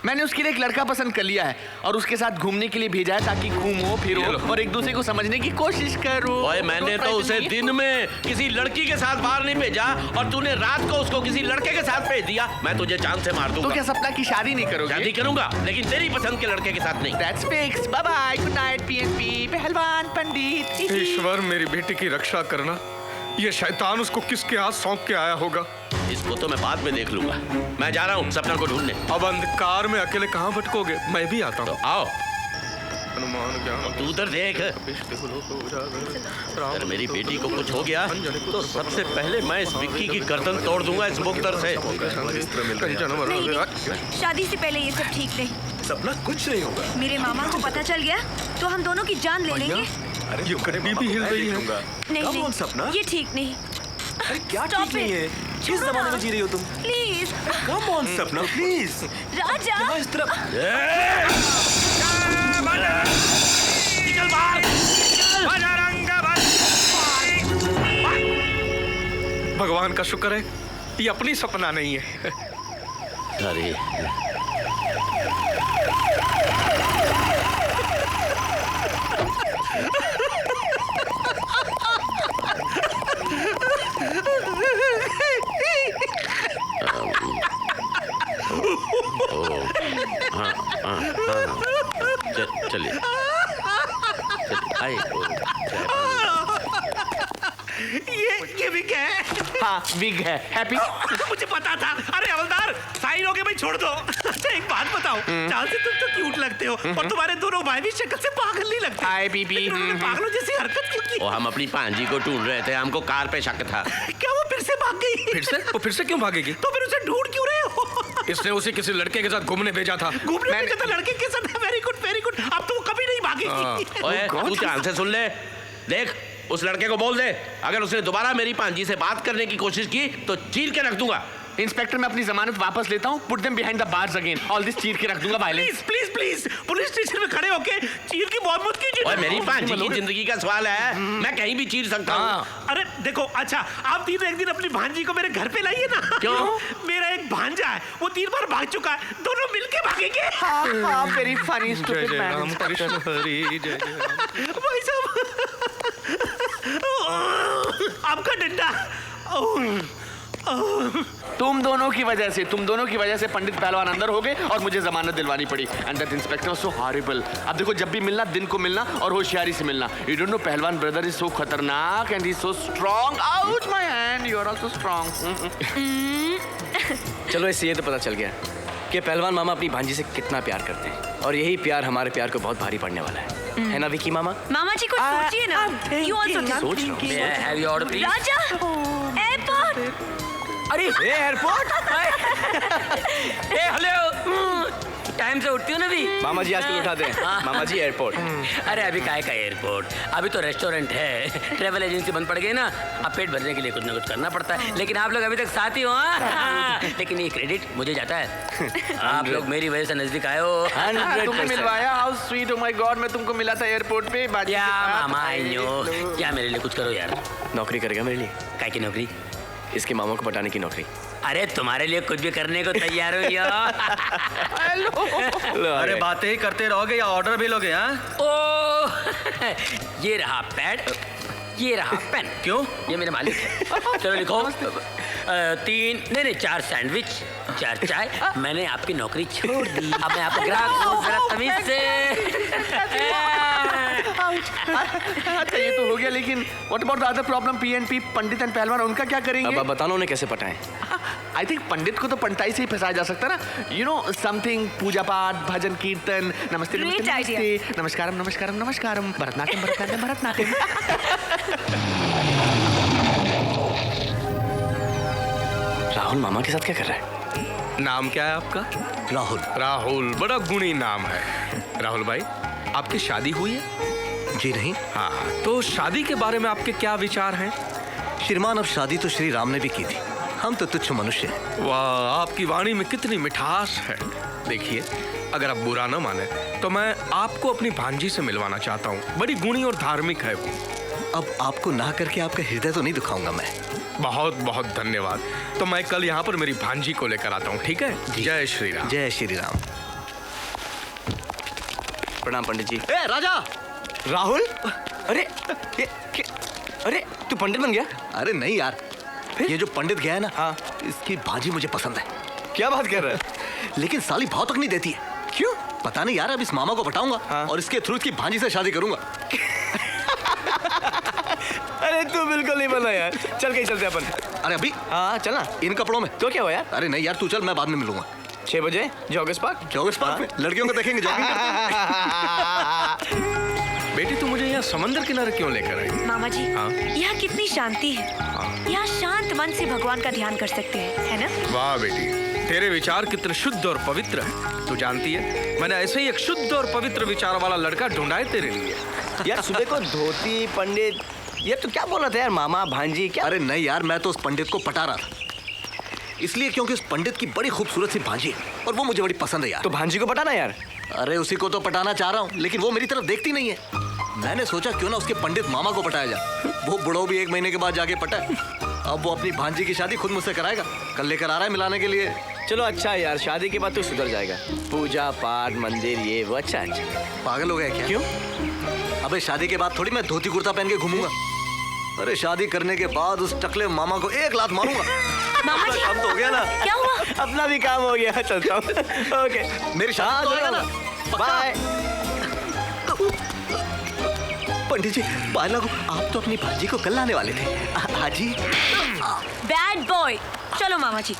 L: मैंने उसके लिए एक लड़का पसंद कर लिया है और उसके साथ घूमने के लिए भेजा है ताकि घूमो फिरो और एक दूसरे को समझने की कोशिश करो।
I: ओए मैंने तो उसे दिन में किसी लड़की के साथ बाहर नहीं भेजा और तूने रात को उसको किसी लड़के के साथ भेज दिया। मैं तुझे चांद से मार दूंगा।
L: तो क्या सपना की शादी नहीं करोगे?
I: शादी करूंगा, लेकिन तेरी पसंद के लड़के के साथ नहीं।
L: That's fixed. Bye bye. Good night P&P पहलवान पंडित।
D: ईश्वर, मेरी बेटी की रक्षा करना। ये शैतान उसको किसके हाथ सौंप के आया होगा?
I: इसको तो मैं बाद में देख लूंगा। मैं जा रहा हूँ सपना को ढूंढने।
D: अब अंधकार में अकेले कहाँ भटकोगे? मैं भी आता हूँ।
I: तो आओ।
D: हनुमान ज्ञान।
I: तू उधर देख। अगर मेरी बेटी को कुछ हो गया तो सबसे पहले मैं इस विक्की की गर्दन तोड़ दूंगा इस मुक्तर से।
G: नहीं, शादी से पहले ये सब ठीक नहीं।
O: सपना, कुछ नहीं होगा।
G: मेरे मामा को पता चल गया तो हम दोनों की जान ले लेंगे।
D: अरे ये कड़ी भी हिल रही है।
G: नहीं,
O: सपना,
G: ये ठीक नहीं।
O: अरे क्या ठीक नहीं है? किस जमाने में जी रही हो तुम?
G: प्लीज
O: कम ऑन सपना, प्लीज।
G: राजा,
O: इस तरफ।
I: निकल बाहर,
D: भगवान का शुक्र है ये अपनी सपना नहीं है।
I: अरे चलिए आइए।
L: ये विग है।
F: हाँ विग है। हैप्पी?
L: मुझे पता था। अरे हवलदार साइन हो गए भाई, छोड़ दो। अच्छा एक बात बताओ, चाल से तुम तो क्यूट लगते हो और तुम्हारे दोनों भाई भी शक्ल से पागल नहीं लगते।
F: हाय बीबी।
L: पागलों जैसी हरकत क्यों की?
I: वो हम अपनी भांजी को ढूंढ रहे थे, हमको कार पे शक था।
L: क्या वो फिर से भाग गई?
D: फिर से? वो फिर से क्यों भागेगी?
L: तो फिर उसे ढूंढ क्यों रहे हो?
D: इसने उसे किसी लड़के के साथ घूमने भेजा था।
L: घूमने भेजा था लड़के के साथ? Very good very good. अब तो वो कभी नहीं भागेगी।
I: ओए तू ध्यान से सुन ले, देख उस लड़के को बोल दे अगर उसने दोबारा मेरी भांजी से बात करने की कोशिश की तो चीर के रख दूंगा।
F: इंस्पेक्टर मैं अपनी जमानत वापस लेता हूँ। Put them behind the bars again. All this चीर के रख दूंगा।
L: Please please please police station में खड़े होके चीर की मौत मत कीजिए।
I: ओए मेरी भांजी की जिंदगी का सवाल है, मैं कहीं भी चीर सकता हूँ।
L: अरे देखो, अच्छा आप तीनों एक दिन अपनी भांजी को मेरे घर पे लाइए ना।
I: क्यों?
L: मेरा एक भांजा है, वो 3 बार भाग चुका है, दोनों मिलके भागेंगे।
F: Very funny stupid man.
L: भाई साहब आपका डंडा।
F: तुम दोनों की वजह से पंडित पहलवान अंदर हो गए और मुझे जमानत दिलवानी पड़ी। And that inspector so horrible. अब देखो जब भी मिलना दिन को मिलना और होशियारी से मिलना। यू डोंट नो पहलवान ब्रदर इज सो खतरनाक and he is so strong. Ouch my hand, you are also strong.
O: चलो इससे ये तो पता चल गया कि पहलवान मामा अपनी भांजी से कितना प्यार करते हैं और यही प्यार हमारे प्यार को बहुत भारी पड़ने वाला है ना विकी मामा?
N: मामा जी कुछ सोचिए ना। You also
O: सोच रहा हूँ।
A: May I have your order, please?
N: Raja airport.
O: अरे एयरपोर्ट।
A: हेलो, टाइम से उठती हो ना भी?
O: मामा जी आजकल उठा दे। मामा जी एयरपोर्ट।
A: अरे अभी काहे का एयरपोर्ट, अभी तो रेस्टोरेंट है। ट्रेवल एजेंसी बंद पड़ गई ना, अब पेट भरने के लिए कुछ ना कुछ करना पड़ता है। लेकिन आप लोग अभी तक साथ ही हो। लेकिन ये क्रेडिट मुझे जाता है, आप लोग मेरी वजह से नजदीक आए हो।
F: 100% मिलवाया। How sweet. Oh my God, मैं तुमको मिला था एयरपोर्ट पे।
A: क्या मामा आइयो, क्या मेरे लिए कुछ करो यार।
O: नौकरी करेगा मेरे लिए?
A: काय की नौकरी?
O: इसके मामा को पटाने की नौकरी।
A: अरे तुम्हारे लिए कुछ भी करने को तैयार हो यार।
O: अरे
D: बातें ही करते रहोगे या ऑर्डर भी लोगे? हाँ
A: ओ ये रहा पैड, ये रहा पेन।
D: क्यों?
A: ये मेरे मालिक है। चलो लिखो 4 सैंडविच, 4 चाय। मैंने आपकी नौकरी छोड़ दी, अब मैं आपको ग्राहक हूँ, जरा तमीज से।
F: अच्छा ये तो हो गया, लेकिन what about the other problem? PNP Pandit and पहलवान, उनका क्या करेंगे?
O: अब आप बताना उन्हें कैसे पटाएं।
F: आई थिंक पंडित को तो पंटाई से ही फंसाया जा सकता है ना। यू नो समथिंग, पूजा पाठ, भजन कीर्तन, नमस्ते नमस्ते नमस्ते, नमस्कारम नमस्कारम नमस्कारम, भरतनाट्यम भरतनाट्यम भरतनाट्यम।
O: राहुल मामा के साथ क्या कर रहा है?
D: नाम क्या है आपका?
O: राहुल।
D: राहुल बड़ा गुणी नाम है। राहुल भाई, आपकी शादी हुई है?
O: जी नहीं।
D: हाँ, तो शादी के बारे में आपके क्या विचार हैं?
O: श्रीमान, अब शादी तो श्री राम ने भी की थी, हम तो तुच्छ मनुष्य हैं।
D: वाह, आपकी वाणी में कितनी मिठास है। देखिए, अगर आप बुरा न माने तो मैं आपको अपनी भांजी से मिलवाना चाहता हूँ। बड़ी गुणी और धार्मिक है वो।
O: अब आपको ना करके आपका हृदय तो नहीं दुखाऊंगा मैं।
D: बहुत बहुत धन्यवाद। तो मैं कल यहाँ पर मेरी भांजी को लेकर आता हूँ, ठीक है? जय श्री राम।
O: जय श्री राम। प्रणाम पंडित जी।
K: ए राजा!
O: राहुल, अरे अरे तू पंडित बन गया?
K: अरे नहीं यार, ये जो पंडित गया है ना,
O: हाँ,
K: इसकी भांजी मुझे पसंद है।
O: क्या बात कर रहा है?
K: लेकिन साली भाव तक नहीं देती है।
O: क्यों?
K: पता नहीं यार, अब इस मामा को पटाऊंगा।
O: हाँ।
K: और इसके थ्रू इसकी भांजी से शादी करूंगा।
O: अरे तू बिल्कुल नहीं बना यार। चल कहीं चलते अपन।
K: अरे अभी?
O: हाँ चलना।
K: इन कपड़ों में
O: तो क्या हुआ यार?
K: अरे नहीं यार, तू चल, मैं बाद में मिलूंगा।
O: 6 बजे जॉगर्स पार्क।
K: जॉगर्स पार्क में लड़कियों को देखेंगे जॉगिंग करते हुए।
D: बेटी, तू मुझे यहाँ समंदर किनारे क्यों लेकर आई?
G: मामा जी,
D: हाँ?
G: यहाँ कितनी शांति है। यहाँ शांत मन से भगवान का ध्यान कर सकते हैं, है ना?
D: वाह बेटी, तेरे विचार कितने शुद्ध और पवित्र हैं। तू जानती है, मैंने ऐसे ही एक शुद्ध और पवित्र विचार वाला लड़का ढूंढा है तेरे लिए।
O: यार सुबह को धोती पंडित, ये तो क्या बोल रहा था यार? मामा भांजी क्या?
K: अरे नहीं यार, मैं तो उस पंडित को पटा रहा था, इसलिए क्योंकि उस पंडित की बड़ी खूबसूरत सी भांजी है और वो मुझे बड़ी पसंद है यार।
O: तो भांजी को पटाना यार।
K: अरे उसी को तो पटाना चाह रहा हूँ, लेकिन वो मेरी तरफ देखती नहीं है। मैंने सोचा क्यों ना उसके पंडित मामा को पटाया जाए। वो बुढ़ो भी 1 महीने के बाद जाके पटा है। अब वो अपनी भांजी की शादी खुद मुझसे कराएगा। कल लेकर आ रहा है मिलाने के लिए।
O: चलो अच्छा यार, शादी के बाद तो सुधर जाएगा। पूजा पाठ मंदिर ये वो। अच्छा अच्छा।
K: पागल हो गया क्या?
O: क्यों?
K: अबे शादी के बाद थोड़ी मैं धोती कुर्ता पहन के घूमूंगा। अरे शादी करने के बाद उस टकले मामा को 1 लात मारूंगा।
G: मामा जी,
K: काम तो हो गया ना?
G: क्या हुआ?
O: अपना भी काम हो गया, चलता हूँ। ओके,
K: मेरी शादी तो होगा ना?
O: बाय।
K: पंडित जी पार लागू, आप तो अपनी भांजी को कल लाने वाले थे। हाजी
N: बैड बॉय। चलो मामा जी।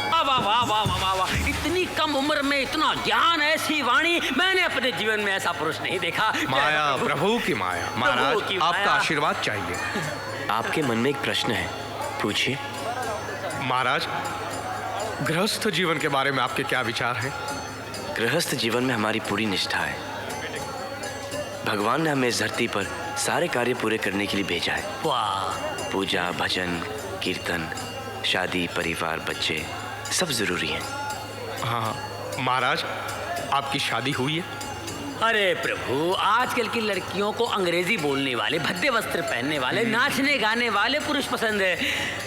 B: वाह वाह वाह वाह वाह वाह, इतनी कम उम्र में इतना ज्ञान, ऐसी वाणी मैंने अपने जीवन में ऐसा पुरुष नहीं देखा।
D: माया, प्रभु की माया। महाराज आपका आशीर्वाद चाहिए।
O: आपके मन में एक प्रश्न है, पूछिए।
D: महाराज गृहस्थ जीवन के बारे में आपके क्या विचार हैं?
O: गृहस्थ जीवन में हमारी पूरी निष्ठा है। भगवान ने हमें इस धरती पर सारे कार्य पूरे करने के लिए भेजा है।
B: वाह।
O: पूजा, भजन, कीर्तन, शादी, परिवार, बच्चे सब जरूरी हैं।
D: हाँ महाराज आपकी शादी हुई है?
B: अरे प्रभु, आजकल की लड़कियों को अंग्रेजी बोलने वाले, भद्दे वस्त्र पहनने वाले, नाचने गाने वाले पुरुष पसंद है।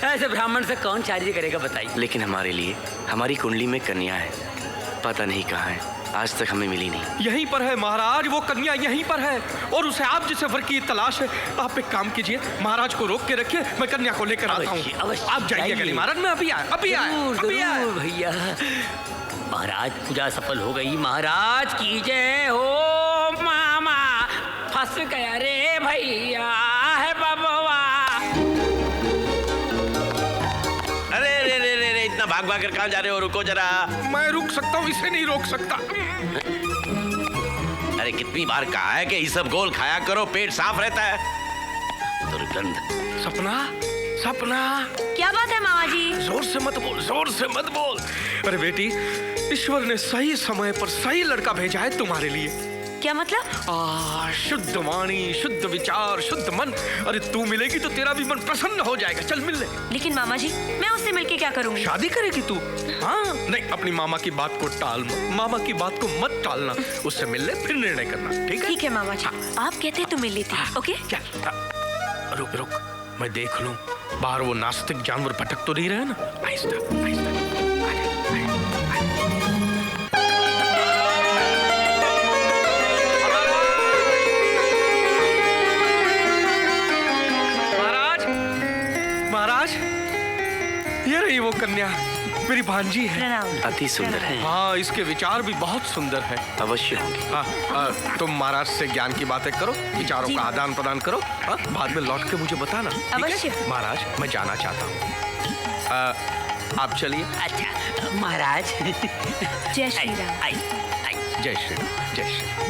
B: ऐसे ब्राह्मण से कौन शादी करेगा बताइए?
O: लेकिन हमारे लिए हमारी कुंडली में कन्या है, पता नहीं कहाँ है, आज तक हमें मिली नहीं।
D: यहीं पर है महाराज, वो कन्या यहीं पर है और उसे आप जैसे वर की तलाश है। आप एक काम कीजिए, महाराज को रोक के रखिए, मैं कन्या को लेकर आता हूँ। आप जाइए गली महाराज, मैं अभी आया।
B: भैया महाराज, पूजा सफल हो गई। महाराज की जय हो। मामा फंस गया रे भैया है बबवा।
I: अरे रे रे रे रे, इतना भाग भाग कर कहाँ जा रहे हो? रुको जरा।
D: मैं रुक सकता हूँ, इसे नहीं रोक सकता।
I: अरे कितनी बार कहा है कि ये सब गोल खाया करो, पेट साफ रहता है। दुर्गंध।
D: सपना, सपना।
N: क्या बात है मामा जी?
D: जोर से मत बोल, जोर से मत बोल। अरे बेटी, ईश्वर ने सही समय पर सही लड़का भेजा है तुम्हारे लिए।
N: क्या मतलब?
D: शुद्ध वाणी, शुद्ध विचार, शुद्ध मन। अरे तू मिलेगी तो तेरा भी मन प्रसन्न हो जाएगा। चल मिल ले।
N: लेकिन मामा जी, मैं उससे मिलके क्या करूंगी?
D: शादी करेगी तू? हाँ नहीं, अपनी मामा की बात को टाल मत, मामा की बात को मत टालना। उससे मिल ले, फिर निर्णय करना। ठीक है?
N: ठीक है मामा जी। आप कहते हैं तो मिल लेती हूँ। ओके?
D: क्या? रुक रुक, मैं देख लूं बाहर वो नास्तिक जानवर भटक तो नहीं रहे ना। आहिस्ता आहिस्ता। महाराज, ये रही वो कन्या, मेरी भांजी है।
O: अति सुंदर है।
D: हाँ, इसके विचार भी बहुत सुंदर है।
O: अवश्य होंगे।
D: हाँ, तुम महाराज से ज्ञान की बातें करो, विचारों का आदान प्रदान करो। हाँ, बाद में लौट के मुझे बताना।
N: अवश्य।
D: महाराज, मैं जाना चाहता हूँ, आप चलिए।
B: अच्छा महाराज।
N: जय श्री राम।
D: जय श्री राम, जय श्री राम।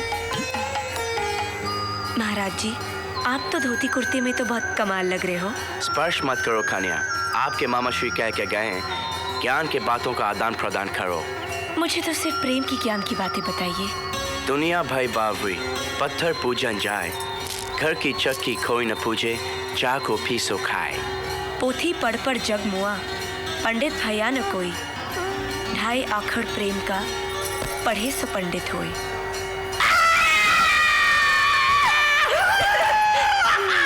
G: महाराज जी, आप तो धोती कुर्ते में तो बहुत कमाल लग रहे हो।
O: स्पर्श मत करो कन्या, आपके मामा श्री कह के गए हैं, ज्ञान के बातों का आदान प्रदान करो।
G: मुझे तो सिर्फ प्रेम की ज्ञान की बातें बताइए।
O: दुनिया भाई बावरी, पत्थर पूजन जाए, घर की चक्की कोई न पूजे, चाह को पीसो खाए।
G: पोथी पढ़ पढ़ जग मुआ, पंडित भैया न कोई, ढाई आखड़ प्रेम का पढ़े सो पंडित होए।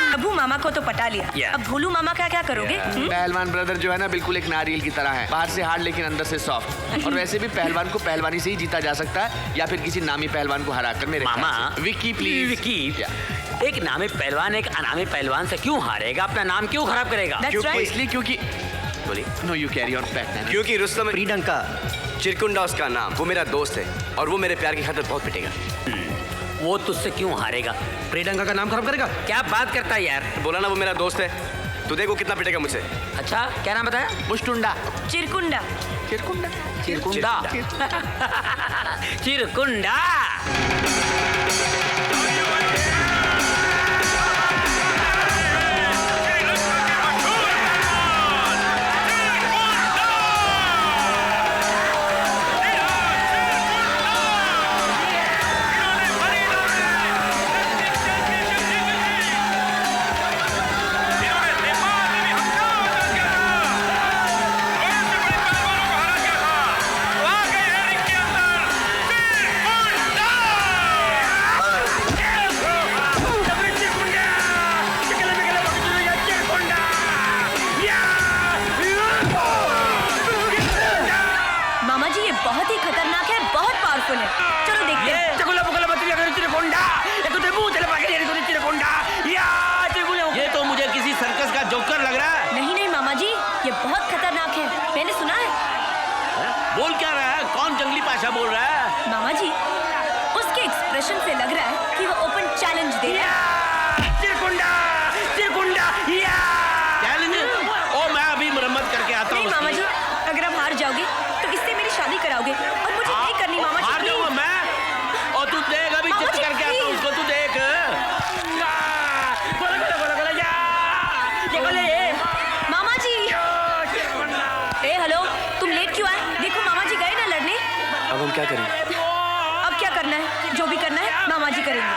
G: प्रभु मामा को तो पटा लिया, अब भोलू मामा का क्या करोगे?
F: पहलवान ब्रदर जो है ना, बिल्कुल एक नारियल की तरह है, बाहर से हार्ड लेकिन अंदर से सॉफ्ट। और वैसे भी पहलवान को पहलवानी से ही जीता जा सकता है, या फिर किसी नामी पहलवान को हराकर। मेरे
B: मामा,
F: विक्की प्लीज।
B: विक्की, एक नामी पहलवान एक अनामी पहलवान से क्यों हारेगा? अपना नाम क्यों खराब करेगा?
F: इसलिए क्योंकि बोलिए। No you carry on back.
O: क्योंकि रुस्तम प्रीडंका चिरकुंडा उसका नाम, वो मेरा दोस्त है और वो मेरे प्यार की खातिर बहुत पिटेगा।
B: वो तुझसे क्यों हारेगा? प्रीडंका का नाम खराब करेगा? क्या बात करता है यार?
O: बोला ना वो मेरा दोस्त है, तू देखो कितना पिटेगा मुझसे।
B: अच्छा, क्या नाम बताया?
F: मुष्टुंडा।
G: चिरकुंडा।
F: चिरकुंडा।
B: चिरकुंडा। चिरकुंडा।
E: ये तो मुझे किसी सर्कस का जोकर लग रहा है।
G: नहीं नहीं मामा जी, ये बहुत खतरनाक है, मैंने सुना है।
E: बोल क्या रहा है? कौन जंगली भाषा बोल रहा है?
G: मामा जी, उस
P: एक्सप्रेशन से लग रहा है कि वो ओपन चैलेंज दे रहा है।
A: चिरकुंडा, चिरकुंडा, या!
I: चैलेंज? ओ मैं अभी मरम्मत करके आता हूँ।
P: नहीं मामा जी, अगर आप हार जाओगे तो इससे मेरी शादी कराओगे और मुझे नहीं करनी मामा जी।
I: हार जाऊंगा मैं? और तू देख अभी चिट करके आता हूँ उसको, तू देख।
P: मामा जी, ए हेलो, तुम लेट क्यों आए? देखो मामा जी गए ना लड़ने।
O: अब हम क्या करें?
P: अब क्या करना है? जो भी करना है मामा जी करेंगे।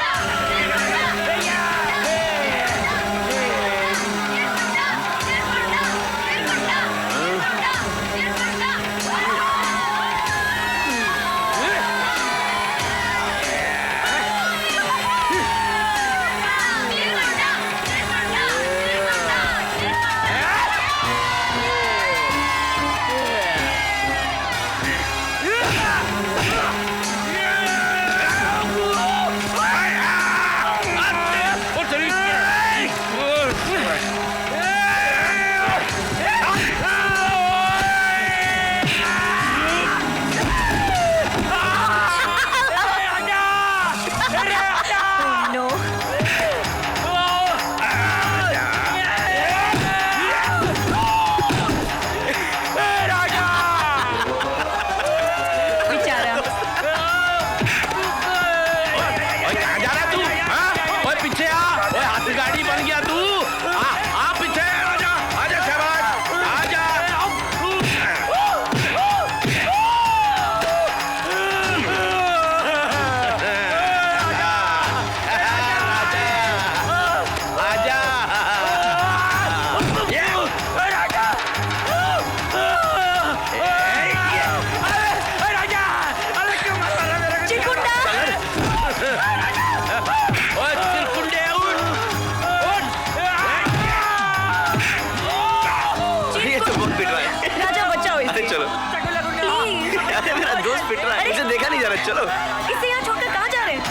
O: चलो
P: इसे यहाँ छोड़कर कहाँ जा रहे हैं?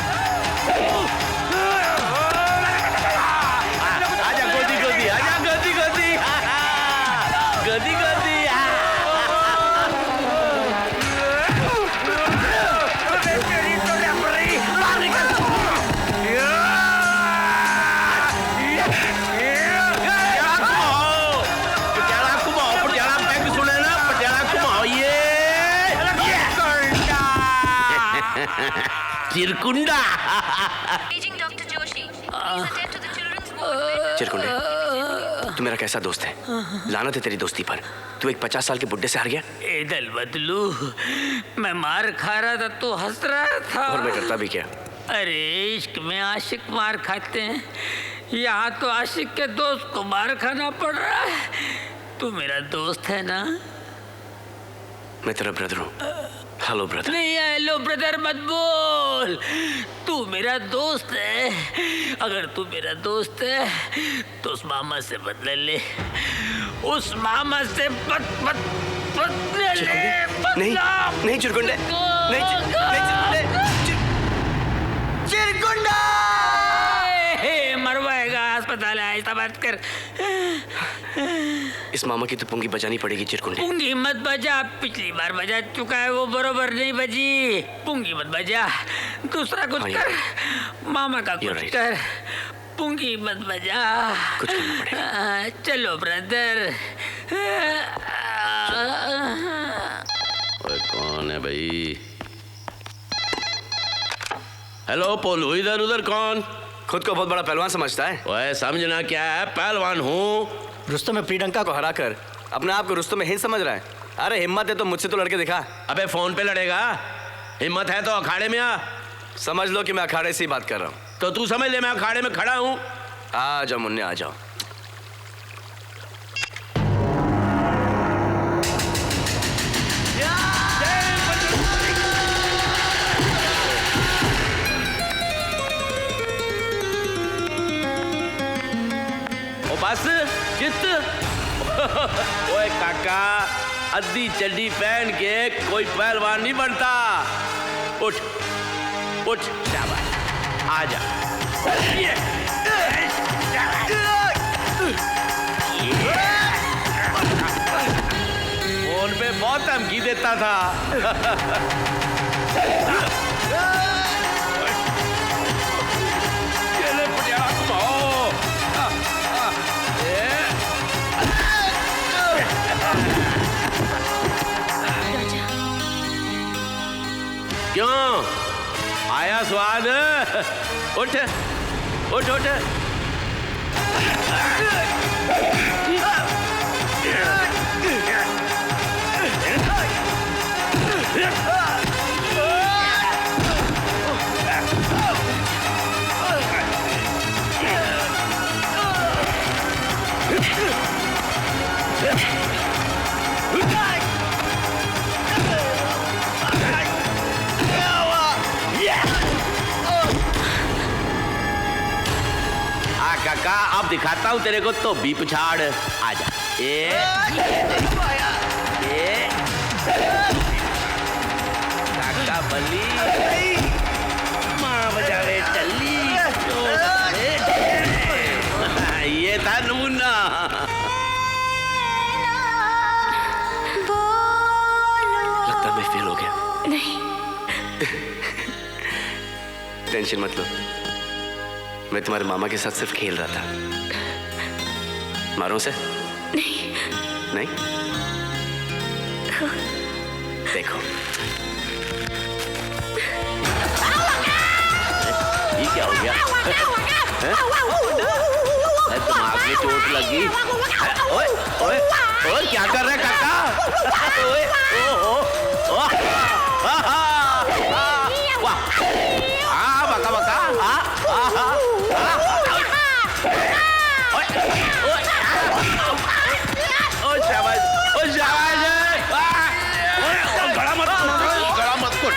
I: आजा गोदी गोदी, आजा गोदी गोदी, गोदी गोदी। चिरकुंडा।
O: चिरकुंडे, तू मेरा कैसा दोस्त है? लानत है तेरी दोस्ती पर। तू एक 50 साल के बुड्ढे से हार गया।
B: ए दल बदलू, मैं मार खा रहा था तो हंस रहा था।
O: और मैं करता भी क्या?
B: अरे इश्क में आशिक मार खाते हैं, यहाँ तो आशिक के दोस्त को मार खाना पड़ रहा है। तू मेरा दोस्त है ना?
O: मैं तेरा ब्रदर हूँ। Hello brother.
B: नहीं हेलो ब्रदर मत बोल, तू मेरा दोस्त है। अगर तू मेरा दोस्त है तो उस मामा से बदले ले, उस मामा से बदले ले।
O: नहीं नहीं चिरकुंडे, नहीं
B: चिरकुंडा मरवाएगा, अस्पताल है, ऐसा बात कर।
O: इस मामा की तो पुंगी बजानी पड़ेगी चिरकुंडे।
B: पुंगी मत बजा, पिछली बार बजा चुका है, वो बरोबर नहीं बजी। पुंगी मत बजा, दूसरा कुछ कर, मामा का कुछ कर, पुंगी मत बजा।
O: कुछ करना पड़ेगा।
B: चलो ब्रदर।
I: ओए कौन है भाई? हेलो पोलू, इधर उधर कौन?
O: खुद को बहुत बड़ा पहलवान समझता है।
I: ओए समझना क्या है, पहलवान हूँ।
O: रुस्तम में प्रियंका को हराकर अपने आप को रुस्तम में हिंद समझ रहा है। अरे हिम्मत है तो मुझसे तो लड़के दिखा।
I: अबे फोन पे लड़ेगा? हिम्मत है तो अखाड़े में आ।
O: समझ लो कि मैं अखाड़े से ही बात कर रहा हूँ।
I: तो तू समझ ले मैं अखाड़े में खड़ा हूँ।
O: आ जाओ मुन्ने, आ जाओ।
I: बस जित। ओए काका, अद्धी चड्डी पहन के कोई पहलवान नहीं बनता। उठ उठ, शाबाश, आजा। फोन पे बहुत धमकी देता था। आया स्वाद। उठ उठ उठ। काका अब दिखाता हूँ तेरे को तो भी पछाड़। आजा। काका बली माँ बजावे टल्ली। ये था नमूना।
O: लगता है मैं फेल हो गया।
G: नहीं।
O: टेंशन मत लो, मैं तुम्हारे मामा के साथ सिर्फ खेल रहा था। मारूं उसे?
G: नहीं।
O: नहीं? देखो
I: ये क्या हो गया? दिमाग में चोट लगी। ओए ओए ओए क्या कर रहे काका? ओए वाह बका बका। गला मत कुट।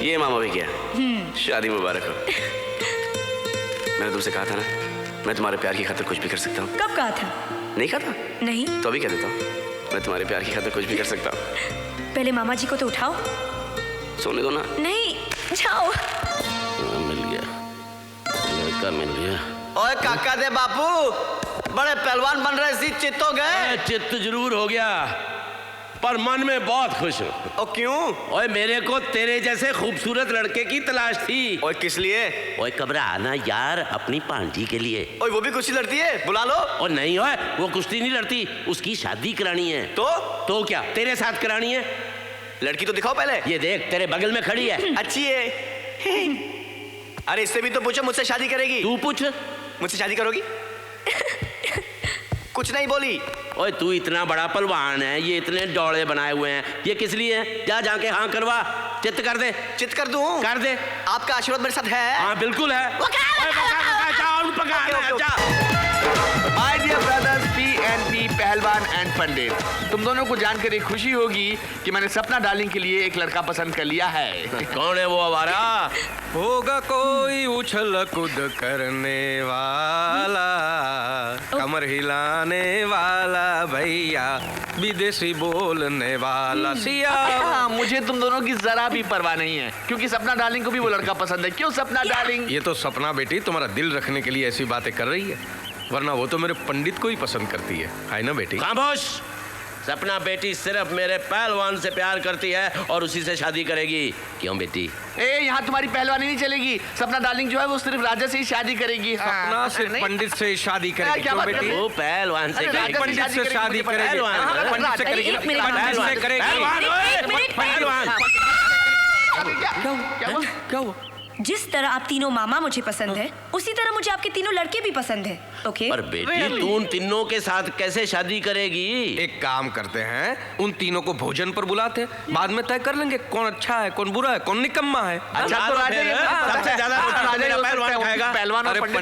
O: ये मामा भी क्या? शादी मुबारक हो। मैंने तुमसे कहा था ना, मैं तुम्हारे प्यार की खातिर कुछ भी कर सकता हूँ।
P: कब कहा था?
O: नहीं कहा था?
P: नहीं।
O: तो अभी कह देता हूँ, मैं तुम्हारे प्यार की खातिर कुछ भी कर सकता हूँ।
P: पहले मामा जी को तो उठाओ।
O: सोने दो ना।
P: नहीं, जाओ।
I: मिल गया, लड़का मिल गया।
K: ओए काका दे बापू, बड़े पहलवान बन रहे सी, चित्त हो गए?
I: चित्त जरूर हो गया, पर मन में बहुत खुश हूँ।
K: और क्यों?
I: ओए मेरे को तेरे जैसे खूबसूरत लड़के की तलाश थी।
K: ओए किस लिए?
I: ओए घबरा ना यार, अपनी भांजी के लिए।
K: ओए वो भी कुश्ती लड़ती है, बुला लो।
I: और नहीं ओए, वो कुश्ती नहीं लड़ती, उसकी शादी करानी है। तो क्या तेरे साथ करानी है?
K: लड़की तो दिखाओ पहले।
I: ये देख तेरे बगल में खड़ी है।
K: अच्छी है। अरे इससे भी तो पूछो, मुझसे शादी करेगी?
I: तू पूछ,
K: मुझसे शादी करोगी? कुछ नहीं बोली।
I: ओए तू इतना बड़ा पहलवान है, ये इतने डोले बनाए हुए हैं, ये किस लिए है? जा जाके हाँ करवा, चित्त कर दे।
K: चित्त कर दूं?
I: कर दे।
K: आपका आशीर्वाद मेरे साथ है?
I: हाँ बिल्कुल है।
F: माय डियर ब्रदर्स पीएनपी पहलवान एंड पंडित, तुम दोनों को जानकर एक खुशी होगी कि मैंने सपना डार्लिंग के लिए एक लड़का पसंद कर लिया है।
I: कौन है वो हमारा?
D: होगा कोई उछल कूद करने वाला, कमर हिलाने वाला भैया, विदेशी बोलने वाला सिया।
F: मुझे तुम दोनों की जरा भी परवाह नहीं है, क्योंकि सपना डार्लिंग को भी वो लड़का पसंद है। क्यों सपना डार्लिंग?
D: ये तो सपना बेटी तुम्हारा दिल रखने के लिए ऐसी बातें कर रही है, वरना वो तो मेरे पंडित को ही पसंद करती है ना बेटी?
I: खामोश। सपना बेटी सिर्फ मेरे पहलवान से प्यार करती है और उसी से शादी करेगी। क्यों बेटी?
F: यहाँ तुम्हारी पहलवानी नहीं चलेगी। सपना डार्लिंग जो है वो सिर्फ राजा से ही शादी करेगी।
D: सपना सिर्फ पंडित से शादी करेगी।
F: क्या
D: क्यों
F: बेटी?
D: बेटी?
I: वो पहलवान से
D: पंडित से शादी करेगी। पंडित से करेगी। पंडित से करेगी।
P: क्या हुआ? जिस तरह आप तीनों मामा मुझे पसंद है, उसी तरह मुझे आपके तीनों लड़के भी पसंद है। ओके?
I: पर बेटी तू उन तीनों के साथ कैसे शादी करेगी?
D: एक काम करते हैं, उन तीनों को भोजन पर बुलाते हैं, बाद में तय कर लेंगे कौन अच्छा है, कौन बुरा है, कौन निकम्मा है।
F: अच्छा तो राजा
I: सबसे ज्यादा
D: पहलवान खाएगा।
F: पहलवान और पंडित।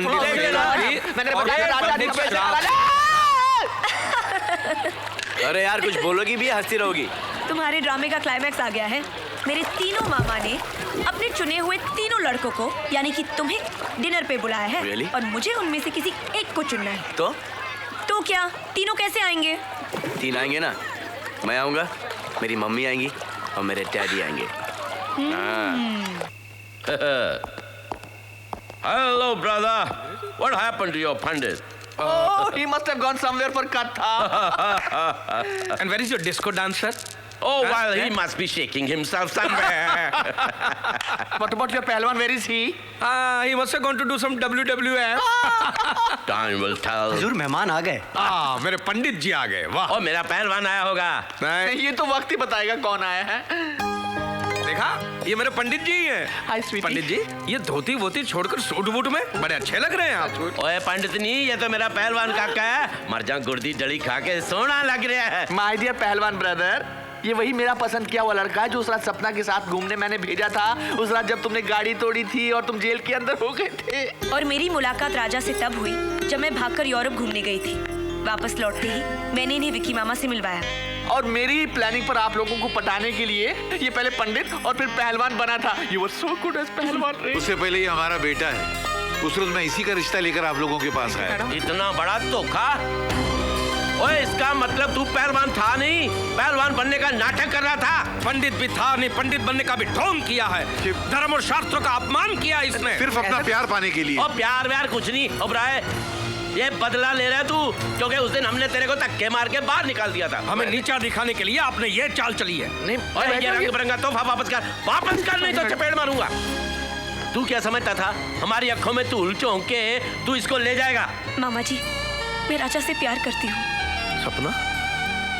O: अरे यार कुछ बोलोगी भी, हंसती रहोगी।
P: तुम्हारे ड्रामे का क्लाइमैक्स आ गया है। मेरे तीनों मामा ने अपने चुने हुए तीनों लड़कों को, यानी कि तुम्हें, डिनर पे बुलाया है।
O: Really?
P: और मुझे उनमें से किसी एक को चुनना है। तो क्या तीनों कैसे आएंगे?
O: तीन आएंगे ना, मैं आऊंगा, मेरी मम्मी आएंगी और मेरे डैडी आएंगे।
I: Hello brother, what happened to your pandit?
F: Oh, he must have gone somewhere for katha.
D: And where is your disco dancer?
I: Oh, well, he must be shaking himself somewhere.
K: What about your पहलवान? Where is he?
D: He must have gone to do some WWF.
I: Time will tell.
O: हुजूर मेहमान आ गए।
D: मेरे पंडित जी आ गए। वाह।
I: और मेरा पहलवान आया होगा।
K: नहीं, ये तो वक्त ही बताएगा कौन आया है।
D: देखा, ये मेरे पंडित जी हैं।
K: हाय स्वीटी।
D: पंडित जी, ये धोती वोती छोड़कर सूट बूट में बड़े अच्छे लग रहे हैं आप।
I: ओए पंडितनी, ये तो मेरा पहलवान काका है। मर जा गुर्दी जड़ी खा के सोना लग रहा है।
K: माय डियर पहलवान ब्रदर, ये वही मेरा पसंद किया हुआ लड़का है जो उस रात सपना के साथ घूमने मैंने भेजा था। उस रात जब तुमने गाड़ी तोड़ी थी और तुम जेल के अंदर हो गए थे।
P: और मेरी मुलाकात राजा से तब हुई जब मैं भागकर यूरोप घूमने गई थी। वापस लौटते ही मैंने इन्हें विकी मामा से मिलवाया।
K: और मेरी प्लानिंग पर आप लोगों को पटाने के लिए ये पहले पंडित और फिर पहलवान बना था। You were so good as पहलवान।
M: उससे पहले ये हमारा बेटा है। उस रोज मैं इसी का रिश्ता लेकर आप लोगों के पास आया।
I: इतना बड़ा धोखा? ओए, इसका मतलब तू पहलवान था नहीं, पहलवान बनने का नाटक कर रहा था।
D: पंडित भी था नहीं, पंडित बनने का भी ढोंग किया है। धर्म और शास्त्रों का अपमान किया इसने।
M: सिर्फ अपना प्यार पाने के लिए।
I: और प्यार व्यार कुछ नहीं। ओबराय, ये बदला ले रहा है तू, क्योंकि उस दिन हमने तेरे को धक्के मार के बाहर निकाल दिया था।
D: हमें नीचा दिखाने के लिए आपने ये चाल चली है।
I: नहीं, और ये रंग बिरंगा तोहफा वापस कर नहीं तो चपेट मारूंगा। तू क्या समझता था हमारी आंखों में तूल चौंक के तू इसको ले जाएगा?
P: मामा जी, मैं राजा से प्यार करती हूँ।
D: सपना,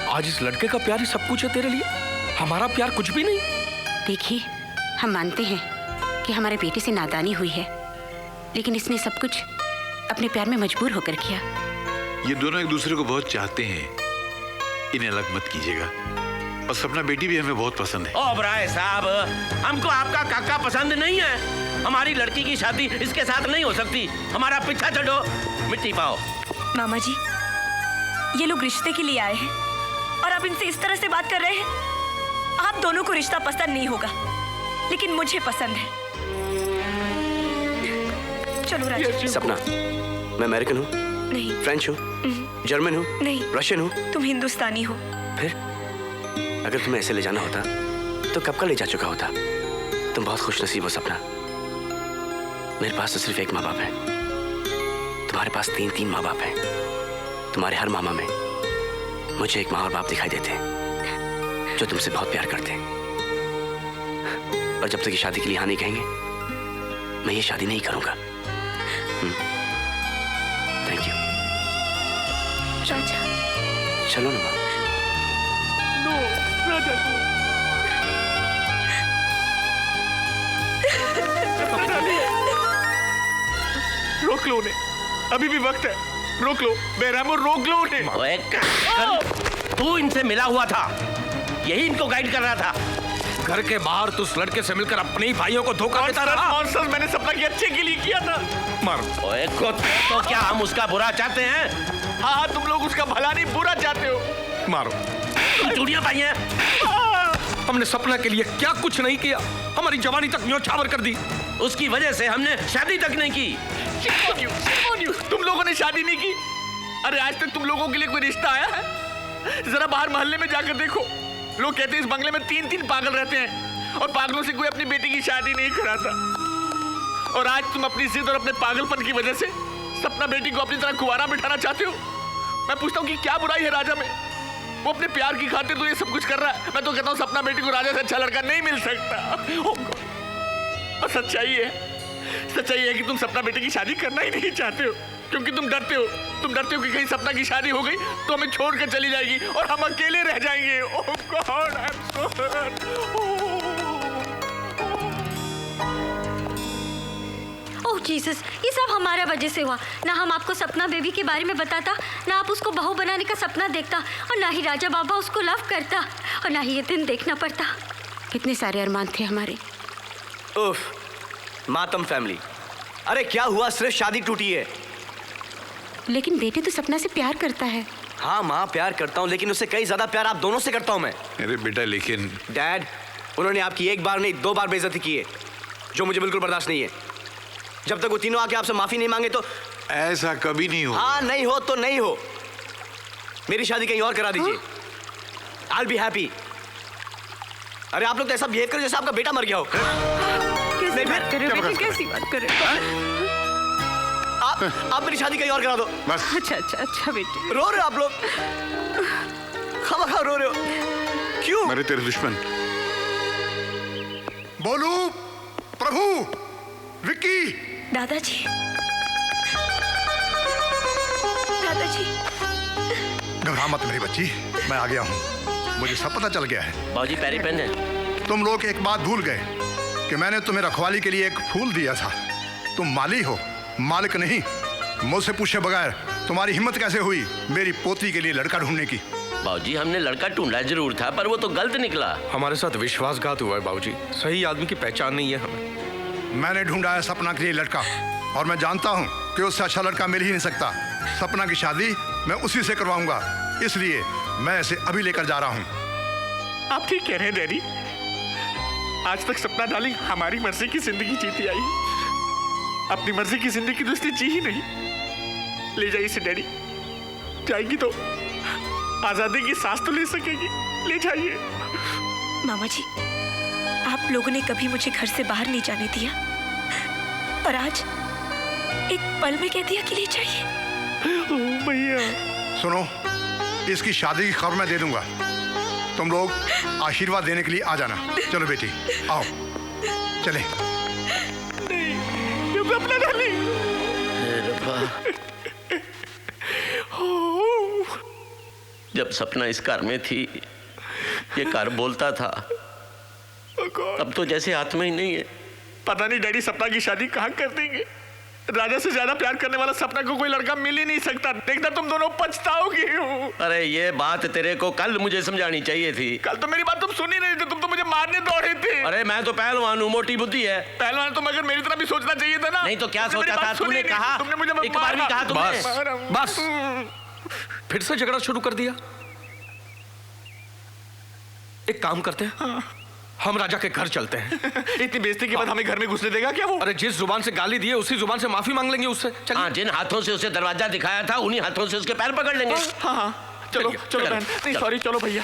D: आज इस लड़के का प्यार ही सब कुछ है तेरे लिए, हमारा प्यार कुछ भी नहीं।
N: देखिए, हम मानते हैं कि हमारे बेटे से नादानी हुई है, लेकिन इसने सब कुछ अपने प्यार में मजबूर होकर किया।
M: ये दोनों एक दूसरे को बहुत चाहते हैं, इन्हें अलग मत कीजिएगा। और सपना बेटी भी हमें बहुत पसंद है।
I: ओबराय साहब, हमको आपका काका पसंद नहीं है। हमारी लड़की की शादी इसके साथ नहीं हो सकती। हमारा पीछा छोड़ो, मिट्टी पाओ।
P: मामा जी, ये लोग रिश्ते के लिए आए हैं और आप इनसे इस तरह से बात कर रहे हैं। आप दोनों को रिश्ता पसंद नहीं होगा, लेकिन मुझे पसंद है। चलो राजा।
O: सपना, मैं अमेरिकन हूँ
P: नहीं,
O: फ्रेंच हूँ, जर्मन हूँ
P: नहीं,
O: रशियन हूँ।
P: तुम हिंदुस्तानी हो।
O: फिर अगर तुम्हें ऐसे ले जाना होता तो कब का ले जा चुका होता। तुम बहुत खुशनसीब हो सपना। मेरे पास तो सिर्फ एक माँ बाप है, तुम्हारे पास 3-3 माँ बाप हैं। तुम्हारे हर मामा में मुझे एक माँ और बाप दिखाई देते हैं जो तुमसे बहुत प्यार करते हैं। और जब तक ये शादी के लिए हाँ नहीं कहेंगे, मैं ये शादी नहीं करूंगा। Thank you.
P: राजा,
O: चलो ना।
K: नो, राजा को। रोक लो उन्हें, अभी भी वक्त है। रोक लो बेरामो, रोक लो उन्हें।
I: तू इनसे मिला हुआ था, यही इनको गाइड कर रहा था।
D: घर के बाहर तू उस लड़के से मिलकर अपने ही भाइयों को धोखा देता रहा।
K: मैंने सपना के अच्छे के लिए किया था।
D: मार।
I: ओए तो क्या हम उसका बुरा चाहते हैं?
K: हाँ, तुम लोग उसका भला नहीं बुरा चाहते हो।
D: मारो।
I: चूड़ियां पाई हैं।
D: हमने सपना के लिए क्या कुछ नहीं किया, हमारी जवानी तक न्योछावर कर दी।
I: उसकी वजह से हमने शादी तक नहीं की।
K: तुम लोगों ने शादी नहीं की? अरे आज तक तुम लोगों के लिए कोई रिश्ता आया है? जरा बाहर मोहल्ले में जाकर देखो, लोग कहते हैं इस बंगले में 3-3 पागल रहते हैं और पागलों से कोई अपनी बेटी की शादी नहीं कराता। और आज तुम अपनी जिद और अपने पागलपन की वजह से सपना बेटी को अपनी तरह कुंवारा बिठाना चाहते हो। मैं पूछता हूँ कि क्या बुराई है राजा में? वो अपने प्यार की खातिर तो ये सब कुछ कर रहा है। मैं तो कहता हूँ सपना बेटी को राजा से अच्छा लड़का नहीं मिल सकता। और सच्चाई है कि तुम सपना बेटी की शादी करना ही नहीं चाहते हो, क्योंकि तुम डरते हो कि कहीं सपना की शादी हो गई तो हमें छोड़ कर चली जाएगी और हम अकेले रह जाएंगे। Oh God, I am so hurt.
C: Oh Jesus, ये सब हमारा वजह से हुआ। ना हम आपको सपना बेबी के बारे में बताता, ना आप उसको बहू बनाने का सपना देखता, और ना ही राजा बाबा उसको लव करता, और ना ही ये दिन देखना पड़ता।
N: कितने सारे अरमान थे हमारे।
O: उफ, मातम फैमिली। अरे क्या हुआ, सिर्फ शादी टूटी है।
N: लेकिन बेटे तो सपना से प्यार करता है।
O: हाँ माँ, प्यार करता हूँ, लेकिन उससे कई ज्यादा प्यार आप दोनों से करता हूँ मैं।
M: अरे बेटा, लेकिन
O: डैड, उन्होंने आपकी एक बार नहीं 2 बार बेइज्जती की है, जो मुझे बिल्कुल बर्दाश्त नहीं है। जब तक वो तीनों आके आपसे माफी नहीं मांगे तो
M: ऐसा कभी नहीं हो।
O: हाँ, नहीं हो तो नहीं हो। मेरी शादी कहीं और करा दीजिए। I'll be happy। अरे आप लोग तो ऐसा बिहेव कर जैसे आपका बेटा मर गया हो।
N: कैसी बात कर रहे हो? कैसी बात कर रहे हो?
O: आप मेरी शादी कहीं और करा दो बस।
N: अच्छा बेटे।
O: रो रहे हो आप लोग, खामखा रो रहे हो।
H: क्यों? मेरे तेरे दुश्मन। बोलू, प्रभु, विक्की।
P: दादाजी, दादाजी।
H: घबरा मत मेरी बच्ची, मैं आ गया हूँ। मुझे सब पता चल गया है।
I: बाबूजी पैरी पेन है।
H: तुम लोग एक बात भूल गए कि मैंने तुम्हें रखवाली के लिए एक फूल दिया था। तुम माली हो, मालिक नहीं। मुझसे पूछे बगैर तुम्हारी हिम्मत कैसे हुई मेरी पोती के लिए लड़का ढूंढने की?
I: बाबूजी हमने लड़का ढूंढा जरूर था, पर वो तो गलत निकला।
D: हमारे साथ विश्वासघात हुआ है बाबूजी। सही आदमी की पहचान नहीं है हमें।
H: मैंने ढूंढा है सपना के लिए लड़का, और मैं जानता हूँ कि उससे अच्छा लड़का मिल ही नहीं सकता। सपना की शादी मैं उसी से करवाऊंगा, इसलिए मैं इसे अभी लेकर जा रहा हूँ।
L: आप ठीक कह रहे हैं डैडी। आज तक सपना डार्लिंग हमारी मर्जी की जिंदगी जीती आई, अपनी मर्जी की जिंदगी तो उसने जी ही नहीं। ले जाइए इसे डैडी, जाएगी तो आजादी की सांस तो ले सकेगी। ले जाइए।
P: मामा जी, आप लोगों ने कभी मुझे घर से बाहर नहीं जाने दिया, और आज एक पल में कह दिया कि ले जाइए।
L: भैया
H: सुनो, इसकी शादी की खबर मैं दे दूंगा। तुम लोग आशीर्वाद देने के लिए आ जाना। चलो बेटी, आओ चले।
L: नहीं, अपना डार्लिंग।
I: जब सपना इस घर में थी, ये घर बोलता था। अब तो जैसे हाथ में ही नहीं है।
L: पता नहीं डैडी सपना की शादी कहाँ कर देंगे। राजा से ज्यादा प्यार करने वाला सपना को कोई लड़का मिल ही नहीं सकता। देखना तुम दोनों पछताओगे।
I: अरे ये बात तेरे को कल मुझे समझानी चाहिए थी।
L: कल तो मेरी बात तुम सुन ही नहीं थे, तुम तो मुझे मारने दौड़े थे।
I: अरे मैं तो पहलवान हूँ, मोटी बुद्धि है।
L: पहलवान तो मगर मेरी तरह भी सोचना चाहिए था ना।
I: नहीं तो क्या सोचा था? तूने कहा,
L: तुमने मुझे
I: एक बार भी कहा तुमने।
D: बस फिर से झगड़ा शुरू कर दिया। एक काम करते हैं, हम राजा के घर चलते हैं।
L: इतनी बेइज्जती के बाद हमें घर में घुसने देगा क्या वो?
D: अरे जिस जुबान से गाली दिए उसी जुबान से माफी मांग लेंगे उससे।
I: हाँ, जिन हाथों से उसे दरवाजा दिखाया था उन्हीं हाथों से उसके पैर पकड़ लेंगे।
L: हाँ हाँ, चलो चलो बहन। नहीं सॉरी, चलो भैया।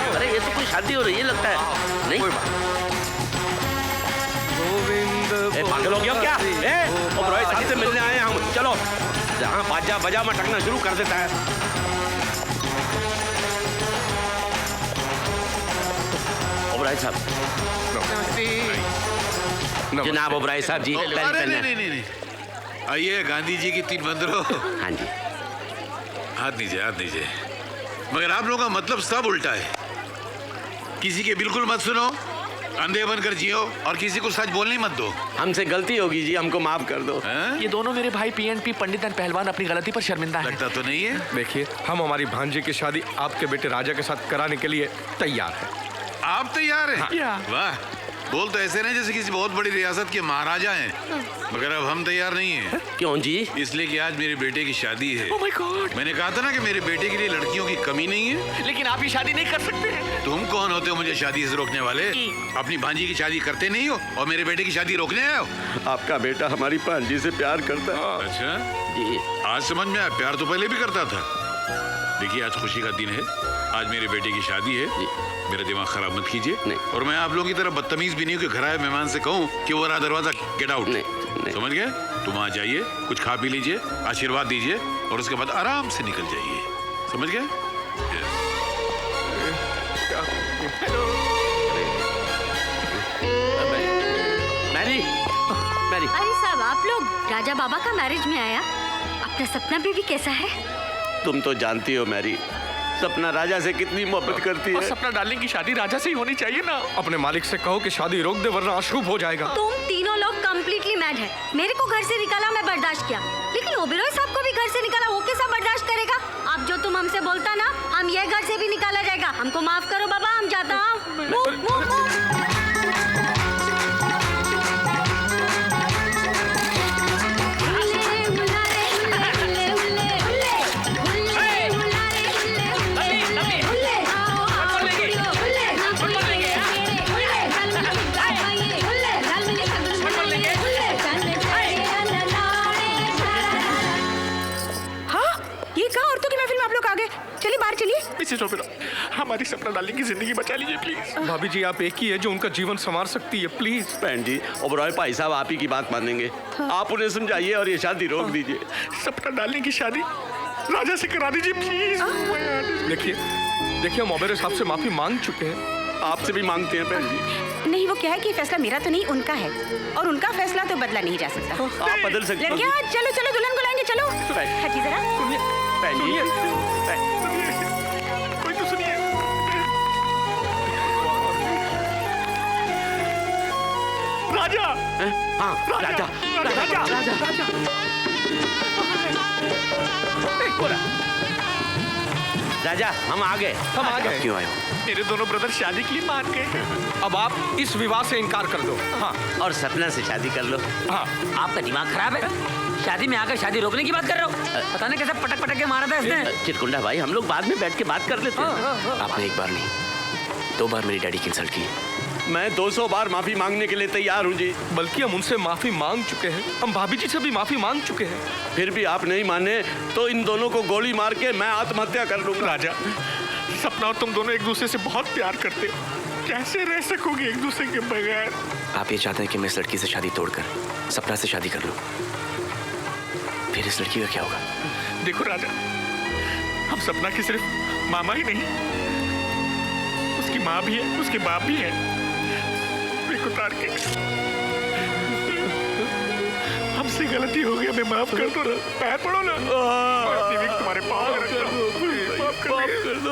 I: अरे ये तो कोई शादी हो रही है लगता है। नहीं पागल हो गया क्या? ओबराय साहब से मिलने आए हम। चलो, जहाँ बाजा बजा मटकना शुरू कर देता है। ओबराय साहब। जनाब ओबराय साहब जी।
M: अरे नहीं, आइए गांधी जी की 3 बंदरों।
I: हाँ जी।
M: हाथ नीचे, हाथ नीचे। मगर आप लोगों का मतलब सब उल्टा है। किसी के बिल्कुल मत सुनो, अंधे बनकर जियो, और किसी को सच बोलने मत दो।
I: हमसे गलती होगी जी, हमको माफ कर दो।
K: ये दोनों मेरे भाई पीएनपी पंडित एंड पहलवान अपनी गलती पर शर्मिंदा हैं।
M: लगता तो नहीं है।
D: देखिए, हम हमारी भांजी की शादी आपके बेटे राजा के साथ कराने के लिए तैयार हैं।
M: आप तैयार हैं?
D: हाँ।
M: वाह, बोल तो ऐसे नहीं जैसे किसी बहुत बड़ी रियासत के महाराजा हैं। मगर अब हम तैयार नहीं हैं।
I: क्यों जी?
M: इसलिए कि आज मेरे बेटे की शादी है।
K: Oh my God!
M: मैंने कहा था ना कि मेरे बेटे के लिए लड़कियों की कमी नहीं है।
K: लेकिन आप ये शादी नहीं कर सकते।
M: तुम कौन होते हो मुझे शादी से रोकने वाले? अपनी भांजी की शादी करते नहीं हो और मेरे बेटे की शादी रोकने आए हो?
I: आपका बेटा हमारी भांजी से प्यार करता है।
M: अच्छा
I: जी।
M: आज समझ में आया, प्यार तो पहले भी करता था। देखिए, आज खुशी का दिन है, आज मेरे बेटे की शादी है। मेरा दिमाग खराब मत कीजिए। और मैं आप लोगों की तरह बदतमीज भी नहीं हूँ कि घर आए मेहमान से कहूँ कि वो रहा दरवाजा, गेट आउट। समझ गए? तुम आ जाइए, कुछ खा पी लीजिए, आशीर्वाद दीजिए, और उसके बाद आराम से निकल जाइए। समझ गए?
I: Mary, Mary.
C: अरे साहब, आप लोग राजा बाबा का मैरिज में आया। अपना सपना बेबी कैसा है?
I: तुम तो जानती हो मैरी, सपना राजा से कितनी मोहब्बत करती है।
L: और सपना डार्लिंग की शादी राजा से ही होनी चाहिए ना।
D: अपने मालिक से कहो कि शादी रोक दे, वरना अशुभ हो जाएगा।
C: तुम तीनों लोग कम्प्लीटली मैड है। मेरे को घर से निकाला, मैं बर्दाश्त किया, लेकिन ओबेरॉय साहब को भी घर से निकाला, वो कैसा बर्दाश्त करेगा? अब जो तुम हमसे बोलता ना, हम ये घर से भी निकाला जाएगा। हमको माफ करो बाबा, हम जाता हूँ।
N: हाँ, ये कहाँ औरतों की महफिल में आप लोग आ गए? चलिए बाहर चलिए।
L: पीछे चलो,
F: हमारी सपना डार्लिंग की जिंदगी बचा लीजिए प्लीज।
D: भाभी जी आप एक ही है जो उनका जीवन संवार सकती है, प्लीज।
I: बहन जी ओबरॉय भाई साहब आप ही की बात मानेंगे। आप उन्हें समझाइए और ये शादी रोक दीजिए।
F: सपना डार्लिंग की शादी राजा से करा दीजिए प्लीज।
D: देखिए हम ओबेरॉय साहब से माफी मांग चुके हैं,
I: आपसे भी मांगते हैं बहन जी।
N: नहीं, वो क्या है कि फैसला मेरा तो नहीं उनका है, और उनका फैसला तो बदला नहीं जा सकता।
I: आप बदल सकते हैं।
N: लड़कियां चलो चलो दुल्हन को लाएंगे, चलो। हटी जरा।
I: बहन जी
F: कोई तो सुनिए। राजा।
I: हाँ राजा राजा हम आ गए।
O: क्यों आए हो?
F: मेरे दोनों ब्रदर शादी के लिए मान गए।
D: अब आप इस विवाह से इनकार कर दो। हाँ
I: और सपना से शादी कर लो।
D: हाँ
B: आपका दिमाग खराब है? शादी में आकर शादी रोकने की बात कर रहे हो? पता नहीं कैसे पटक पटक के मारा था इसने।
I: चिरकुंडा भाई हम लोग बाद में बैठ के बात कर लेते हैं।
O: आपने एक बार नहीं 2 बार मेरी डैडी की इंसल्ट की।
I: मैं 200 बार माफी मांगने के लिए तैयार हूँ जी।
D: बल्कि हम उनसे माफी मांग चुके हैं, हम भाभी जी से भी माफी मांग चुके हैं।
I: फिर भी आप नहीं माने तो इन दोनों को गोली मार के मैं आत्महत्या कर लूंगा।
F: राजा सपना और तुम दोनों एक दूसरे से बहुत प्यार करते हो, कैसे रह सकोगे एक दूसरे के बगैर?
O: आप ये चाहते हैं कि मैं इस लड़की से शादी तोड़कर सपना से शादी कर लूं, फिर इस लड़की का क्या होगा?
F: देखो राजा, हम सपना की सिर्फ मामा ही नहीं, उसकी माँ भी है, उसके बाप भी है। उतार के हमसे गलती हो गई, हमें माफ कर दो ना, पैर पड़ो ना। तुम्हारे पाँव माफ कर दो।